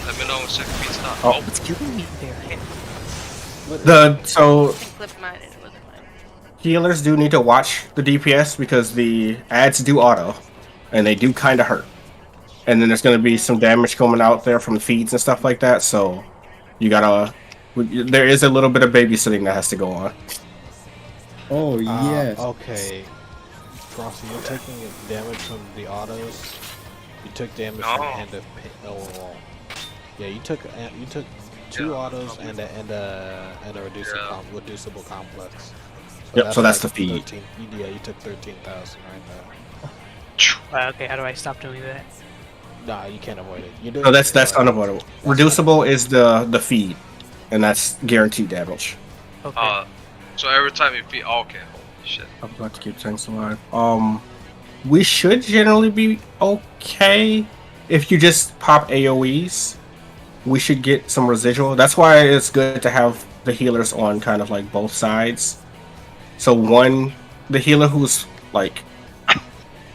Let me know when second beat's not. Oh. It's killing me there. So I clipped mine and it wasn't mine. healers do need to watch the DPS because the ads do auto, and they do kind of hurt. And then there's going to be some damage coming out there from feeds and stuff like that. So you gotta. There is a little bit of babysitting that has to go on. Oh yes. Okay. Frosty, you're taking damage from the autos. You took damage No. from the end of yeah, you took two autos and a reducible complex. Yep, so that's like the feed. 13 yeah, you took 13,000 right there. Okay, how do I stop doing that? Nah, you can't avoid it. You're doing No, that's it, unavoidable. Reducible is the feed, and that's guaranteed damage. Okay. So every time you feed, okay, holy shit. I'm about to keep tanks alive. We should generally be okay if you just pop AoEs. We should get some residual. That's why it's good to have the healers on kind of like both sides. So the healer who's like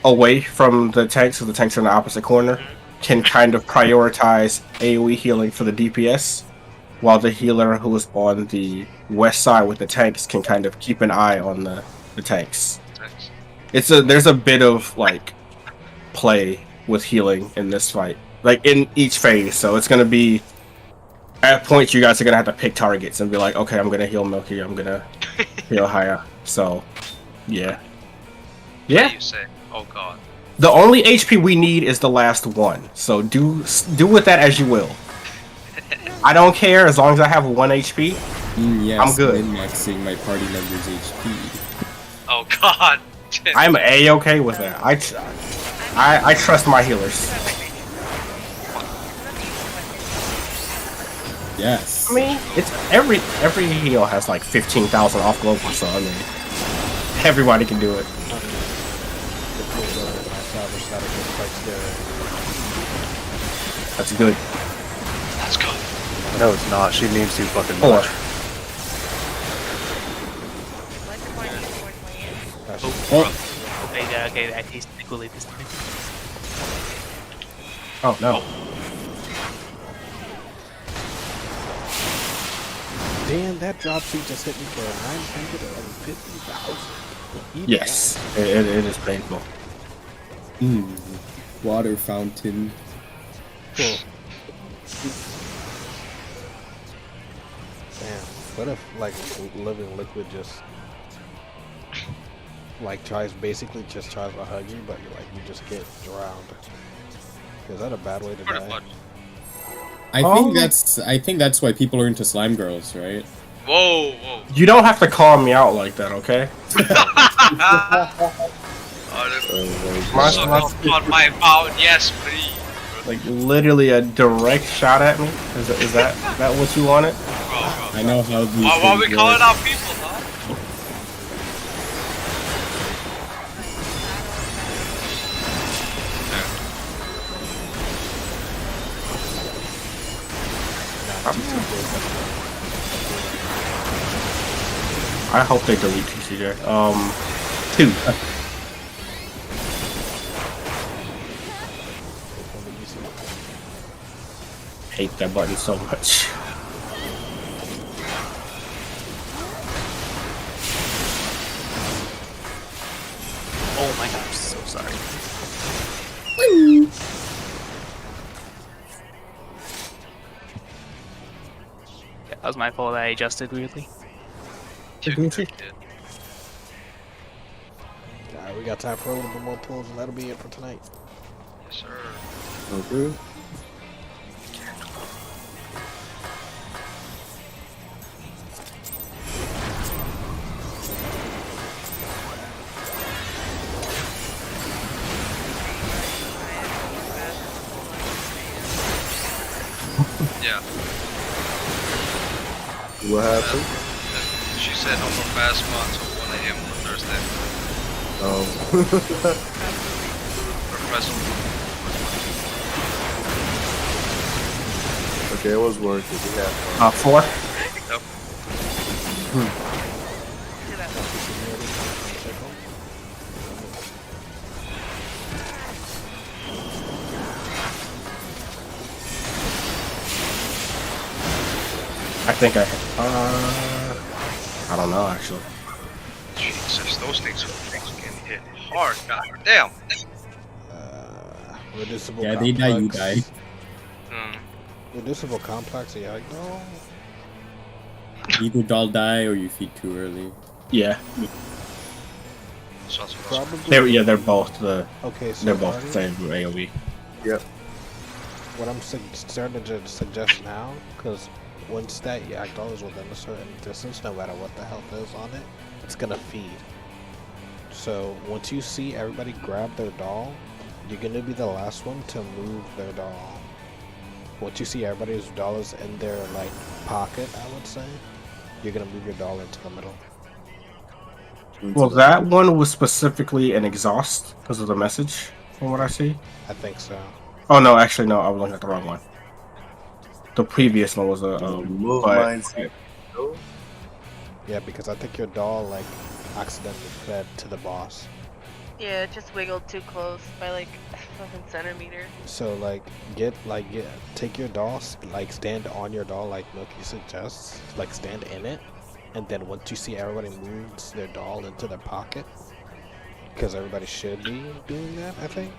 away from the tanks, so the tanks are in the opposite corner, can kind of prioritize AoE healing for the DPS, while the healer who is on the west side with the tanks can kind of keep an eye on the tanks. Thanks. There's a bit of like play with healing in this fight, like in each phase. So it's gonna be at points you guys are gonna have to pick targets and be like, okay, I'm gonna heal Milky, I'm gonna heal Haya. So yeah. You say, oh god. The only HP we need is the last one. So do with that as you will. I don't care as long as I have 1 HP. Yes, I'm good. Min-maxing my party members' HP. Oh god. I'm A-okay with that. I trust my healers. Yes. I mean, it's every heal has like 15,000 off global, so I mean, everybody can do it. That's good. Let's go. No, it's not. She means too fucking 4. much. Okay, I taste equally this time. Oh no. Damn, that drop sheet just hit me for 950,000. Yes, it is painful. Water fountain. Cool. Damn, what if like living liquid just like basically tries to hug you, but you just get drowned? Is that a bad way to Pretty die? much. I think that's why people are into slime girls, right? Whoa. You don't have to call me out like that, okay? Suck off on my pound, yes, please. Like literally a direct shot at me. Is that what you wanted? Bro. I know how these Why are we things calling work. out people, huh? I hope they delete TCJ. 2. Hate that button so much. Oh my gosh, so sorry. Yeah, that was my fault. I adjusted weirdly. Alright, we got time for a little bit more pulls, and that'll be it for tonight. Yes, sir. Okay. Yeah. What happened? She said no more fast mod until 1 a.m. on Thursday. Oh. For present. Okay, it was worth it. We had fun. 4. Yep. think I don't know actually. Jesus, those things fucking hit hard. God damn. Reducible Yeah, complex. they die, you die. Reducible complex, yeah, no. Either doll die or you feed too early. Yeah, So that's what Probably. they're both the Okay, so they're both the Artie, same AOE. Yep. what I'm starting to suggest now, because once that Yakdol is within a certain distance, no matter what the health is on it, it's gonna feed. So once you see everybody grab their doll, you're gonna be the last one to move their doll. Once you see everybody's doll is in their like pocket, I would say, you're gonna move your doll into the middle. Well, that one was specifically an exhaust because of the message, from what I see. I think so. Oh no, actually no, I was looking at the wrong one. The previous one was a move but- mindset. Yeah, because I think your doll like accidentally fed to the boss. Yeah, it just wiggled too close by like a fucking centimeter. So take your doll, like stand on your doll like Milky suggests, like stand in it, and then once you see everybody moves their doll into their pocket, because everybody should be doing that, I think.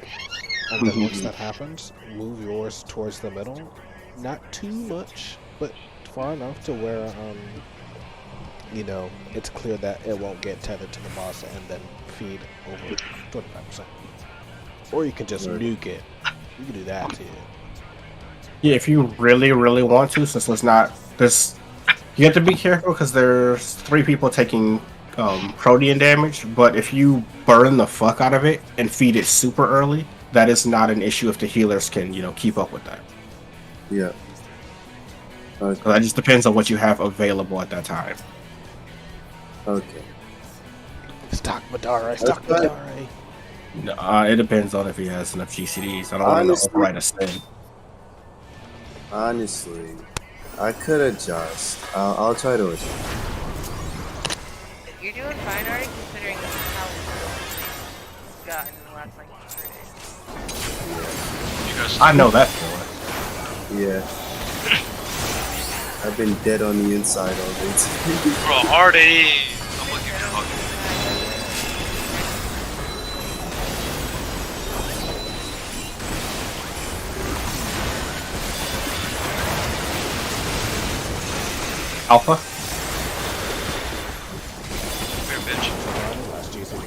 And then once that happens, move yours towards the middle, not too much, but far enough to where you know, it's clear that it won't get tethered to the boss and then feed over 25%. Or you can just nuke it. You can do that too. Yeah, if you really, really want to, since it's not this, you have to be careful because there's 3 people taking protean damage. But if you burn the fuck out of it and feed it super early, that is not an issue if the healers can, keep up with that. Yeah. So that just depends on what you have available at that time. Okay. Stock Madara, stock Okay. Madara. No, it depends on if he has enough GCDs. I don't want to Honestly- override a sin. Honestly, I could adjust. I'll try to adjust. You're doing fine, already, considering how you've gotten in the last like 3 days. You guys, I know that feeling. Yeah. I've been dead on the inside all day. bro, Hardy. I'm gonna give you a hug. Alpha? Here, bitch. Last GCD.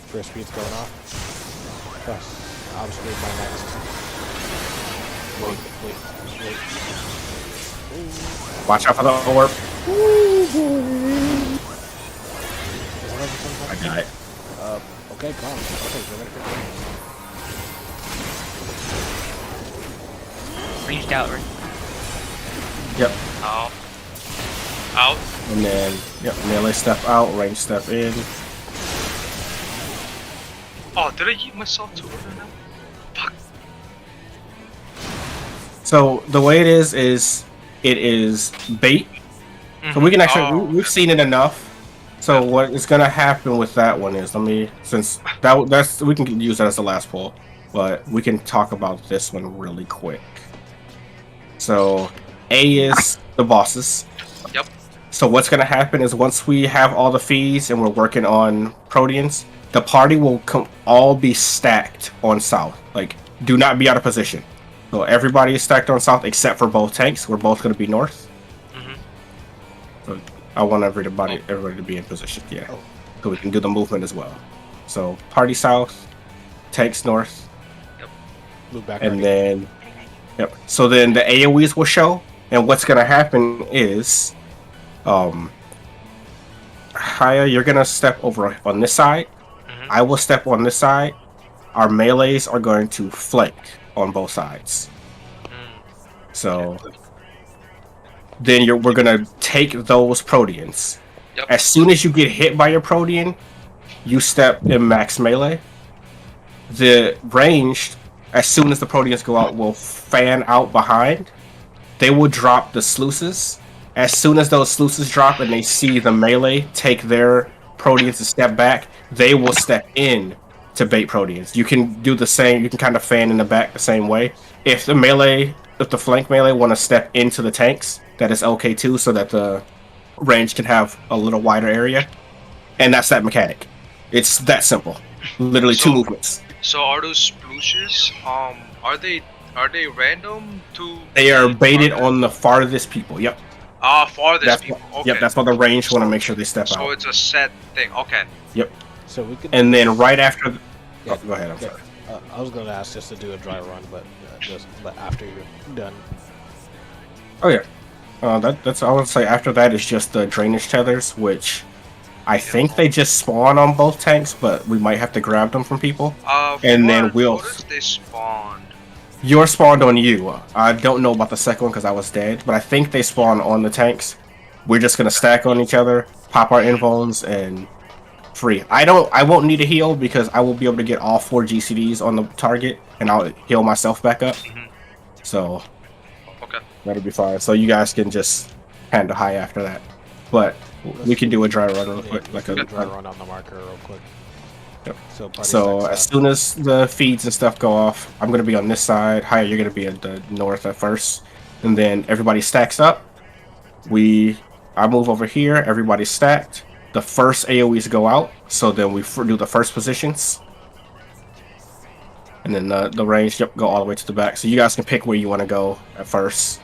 First speed's going off. Yes. I'll just read my next. Wait. Watch out for the orb. Is that everything? I got it. Okay, calm. Okay, we're ready for Ranged out, right? Yep. Out. Out. And then, melee step out, range step in. Oh, did I eat myself too early now? Fuck. So the way it is it is bait. So we can actually we've seen it enough. So what is gonna happen with that one is since that's we can use that as the last pull, but we can talk about this one really quick. So A is the bosses. Yep. So what's gonna happen is once we have all the feeds and we're working on Proteans, the party will all be stacked on south. Like, do not be out of position. So everybody is stacked on south except for both tanks. We're both going to be north. So I want everybody to be in position. Yeah. So we can do the movement as well. So party south, tanks north, Move back. and ready. then So then the AoEs will show, and what's going to happen is, Haya, you're going to step over on this side. I will step on this side. Our melees are going to flank on both sides. So then we're gonna take those Proteans. Yep. As soon as you get hit by your Protean, you step in max melee. The ranged, as soon as the Proteans go out, will fan out behind they will drop the sluices. As soon as those sluices drop and they see the melee take their Proteans to step back, they will step in to bait Proteans. You can do the same. You can kind of fan in the back the same way. If the flank melee want to step into the tanks, that is okay too, so that the range can have a little wider area. And that's that mechanic. It's that simple. Literally 2 movements. So are those splooshes, are they random to... They are baited on the farthest people, yep. Farthest people, okay. Yep, that's why the range want to make sure they step out. So it's a set thing, okay. Yep. So we could. And then right after... Yeah. Oh, go ahead, I'm sorry. I was gonna ask just to do a dry run, but after you're done. Oh yeah. That's I would say. After that is just the drainage tethers, which I think they just spawn on both tanks, but we might have to grab them from people. And then we'll. They spawned. Yours spawned on you. I don't know about the second one because I was dead, but I think they spawn on the tanks. We're just gonna stack on each other, pop our invones, and free. I won't need a heal because I will be able to get all 4 GCDs on the target, and I'll heal myself back up. So. Okay. That'll be fine. So you guys can just handle high after that. But we can do a dry run real quick. Like a dry run on the marker real quick. Yep. So as soon as the feeds and stuff go off, I'm going to be on this side. Higher, you're going to be at the north at first. And then everybody stacks up. I move over here. Everybody's stacked. The first AoEs go out. So then we do the first positions. And then the range, go all the way to the back. So you guys can pick where you want to go at first.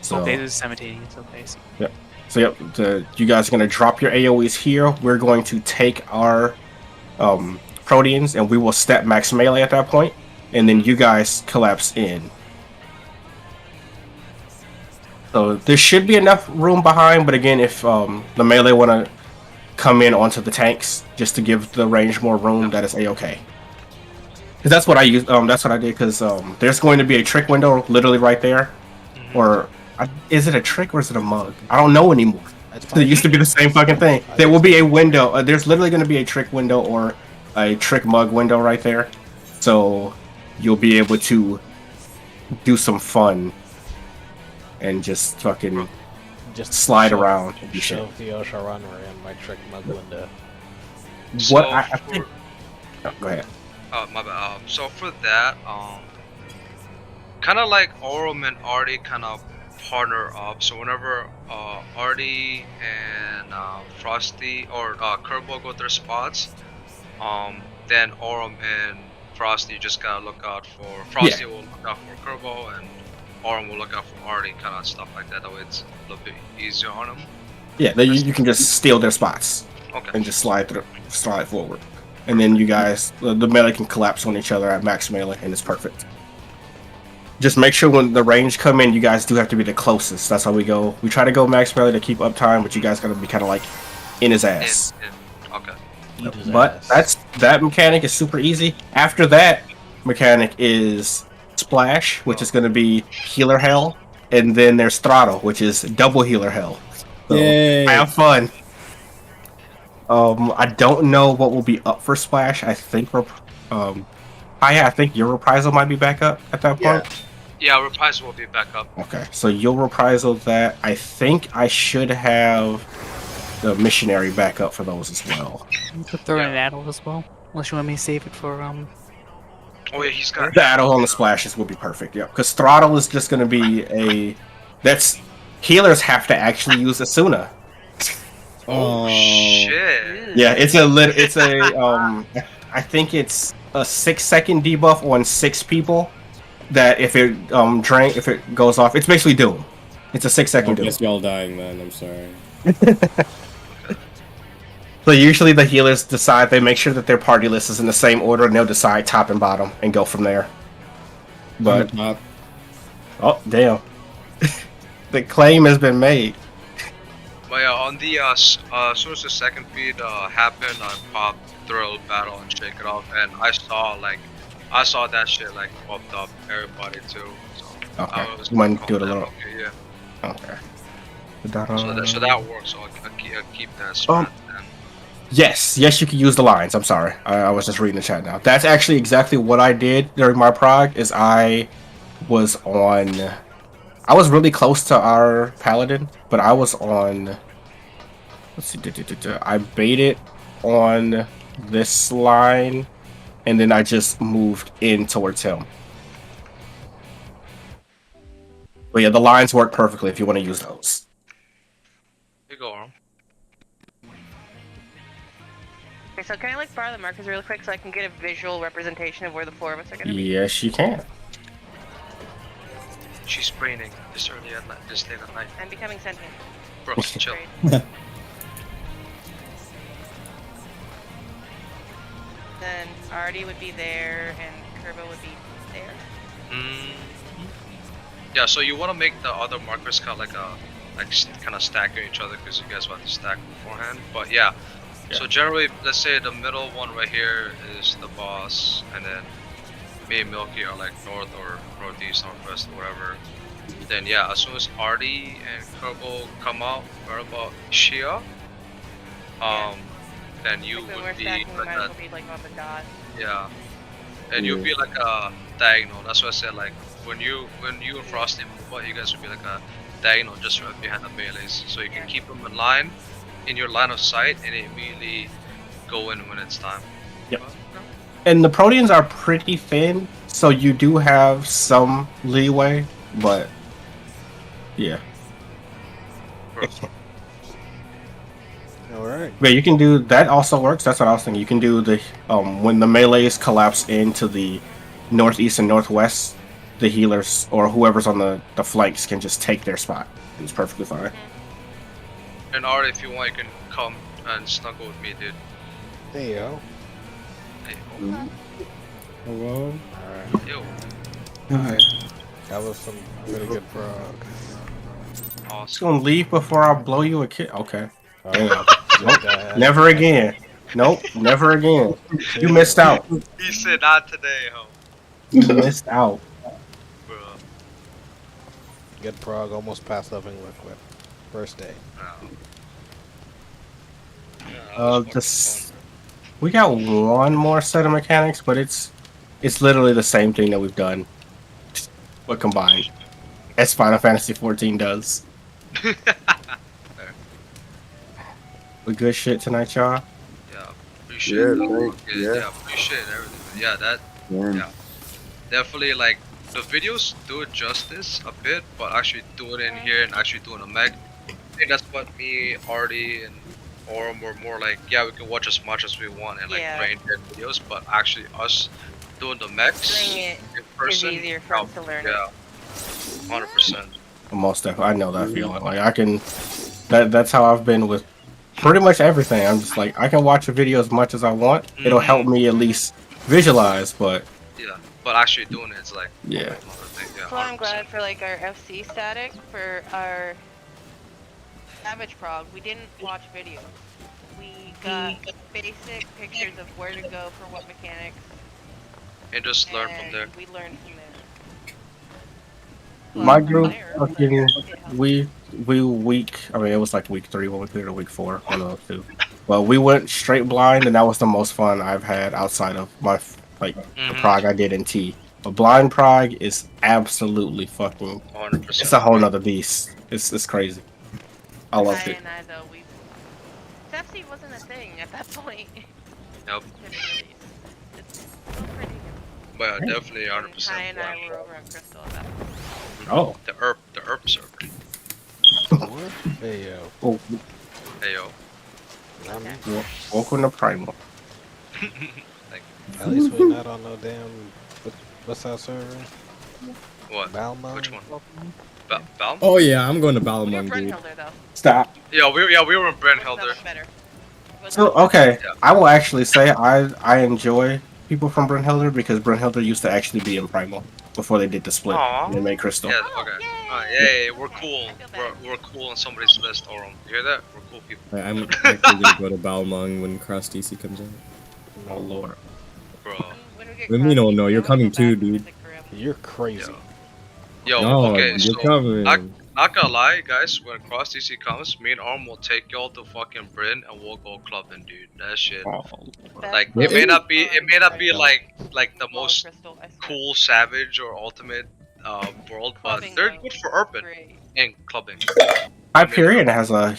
So, okay, this is simultaneous. Okay. Yep. So you guys are going to drop your AoEs here. We're going to take our Proteans, and we will step max melee at that point. And then you guys collapse in. So there should be enough room behind, but again, if the melee want to come in onto the tanks, just to give the range more room, that is A-okay. Because that's what I use. That's what I did. Because there's going to be a trick window literally right there, or is it a trick or is it a mug? I don't know anymore. It used to be the same fucking thing. There will be a window. There's literally going to be a trick window or a trick mug window right there, so you'll be able to do some fun and just fucking slide around and do shit. Theo Sharon were in my trick mug window. What I think. Oh, go ahead. My bad. So for that, kind of like Aurum and Artie kind of partner up. So whenever Artie and Frosty or Kerbo go their spots, then Aurum and Frosty just gotta look out for Frosty will look out for Kerbo, and Aurum will look out for Artie, kind of stuff like that. That way it's a little bit easier on them. Yeah, you can just steal their spots. Okay. And just slide forward. And then you guys, the melee can collapse on each other at max melee, and it's perfect. Just make sure when the range come in, you guys do have to be the closest. That's how we go. We try to go max melee to keep uptime, but you guys gotta be kind of like in his ass. Okay. But that mechanic is super easy. After that mechanic is Splash, which is gonna be healer hell, and then there's Throttle, which is double healer hell. So Yay. Have fun. I don't know what will be up for Splash. I think I think your reprisal might be back up at that point. Yeah, reprisal will be back up. Okay, so you'll reprisal that. I think I should have the missionary back up for those as well. You could throw in an Addle as well, unless you want me to save it for Oh yeah, he's got the Addle on the splashes will be perfect. Yeah, because Throttle is just going to be healers have to actually use Asuna. Oh shit! Yeah, I think it's a 6-second debuff on 6 people. That if it goes off, it's basically Doom. It's a 6-second Doom. I guess y'all dying, man. I'm sorry. So usually the healers decide, they make sure that their party list is in the same order, and they'll decide top and bottom and go from there. But oh damn, the claim has been made. But yeah, on the as soon as the second feed happened, I popped Thrill Battle and Shake It Off, and I saw that shit like popped up everybody too. So Okay, I was you might do it a little. Okay, yeah. Okay. So that works. So I keep that spot. Yes, you can use the lines. I'm sorry, I was just reading the chat now. That's actually exactly what I did during my prog. Is I I was really close to our paladin, but I was on. Let's see. I baited on this line, and then I just moved in towards him. But yeah, the lines work perfectly if you want to use those. You go on. Okay, so can I like borrow the markers real quick so I can get a visual representation of where the 4 of us are gonna be? Yes, you can. She's braining this early at night, this late at night. I'm becoming sentient. Bro, chill. Great. Then Artie would be there and Kerbo would be there. Yeah, so you want to make the other markers kind of like kind of stagger each other because you guys want to stack beforehand. But yeah, so generally, let's say the middle one right here is the boss, and then me and Milky are like north or northeast, northwest, or whatever. Then yeah, as soon as Artie and Kerbo come out, right about Shia, then you Like when would we're be stacking, we like might as that. well be like on the dot. Yeah, and you'll be like a diagonal. That's what I said. Like when you and Frosty move out, you guys would be like a diagonal just right behind the melees, so you can keep them in line, in your line of sight, and immediately go in when it's time. Yep. And the Proteans are pretty thin, so you do have some leeway, but yeah. Alright. But you can do that. Also works. That's what I was thinking. You can do the when the melees collapse into the northeast and northwest, the healers or whoever's on the flanks can just take their spot. It's perfectly fine. And Artie, if you want, you can come and snuggle with me, dude. Hey yo. Hey, Hello. Alright. yo, That was some really good frog. Just awesome. gonna leave before I blow you a kiss. Okay. Alright. Nope. Never again. Nope. Never again. You missed out. He said not today, ho. You missed out. Bro. Good frog, almost passed Loving Liquid. First day. We got one more set of mechanics, but it's literally the same thing that we've done, but combined, as Final Fantasy 14 does. We good shit tonight, y'all. Yeah, appreciate Yeah, it. thanks. Yeah. Appreciate everything. Yeah, that Man. Yeah. definitely like the videos do it justice a bit, but actually doing it in here and actually doing a mech, I think that's what me, Artie, and Orem were more like. Yeah, we can watch as much as we want and like Yeah. brain dead videos, but actually us doing the mechs Doing it in is person. easier for us to learn it. Yeah, 100%. Most definitely, I know that feeling. Like I can, that's how I've been with pretty much everything. I'm just like I can watch a video as much as I want. It'll help me at least visualize, but Yeah, but actually doing it's like yeah. another thing. Yeah, So I'm 100%. glad for like our FC static for our Savage Prog. We didn't watch videos. We got basic pictures of where to go for what mechanics. And just learn from and there. We learned from there. My Well, group, there, but fucking, it helped. we week. I mean, it was like week 3 when we cleared to week 4. One of those two. Well, we went straight blind, and that was the most fun I've had outside of my the prog I did in T. But blind prog is absolutely fucking. 100%. It's a whole nother beast. It's crazy. I loved Ty it. and I though we. FC wasn't a thing at that point. Yep. It's still pretty new. But yeah, definitely And 100%. Ty and I were over on Crystal at that point. Oh, The herb server. What? Hey yo. oh, Hey yo. welcome to Primal. At least we're not on no damn. What's that server? What? Balmung? Which one? Balm? Oh yeah, I'm going to We were Balamung, dude. Brennhilder though. Stop. Yeah, we were in Brent That Helder. was better. So okay, Yeah. I will actually say I enjoy people from Brunhilde because Brunhilde used to actually be in Primal before they did the split Aw. and they made Crystal. Yeah, Oh, okay. yay! Yay, we're cool. I feel bad. We're cool on somebody's list, Orem. You hear that? We're cool people. I'm actually gonna go to Balamung when Cross DC comes out. Oh lord. Bro. When we get Let me know, Cross, no, I you're wanna coming go too, back to dude. the Caribbean. You're crazy. Yo, No, okay, you're so coming. not gonna lie, guys, when Cross DC comes, me and Arm will take y'all to fucking Bryn and we'll go clubbing, dude. That shit. Oh, That's Like probably it may not be fun, it may not be right? like the Well, most Crystal, I swear. cool savage or ultimate world, but Clubbing, they're though. good for urban Great. and clubbing. Hyperion has a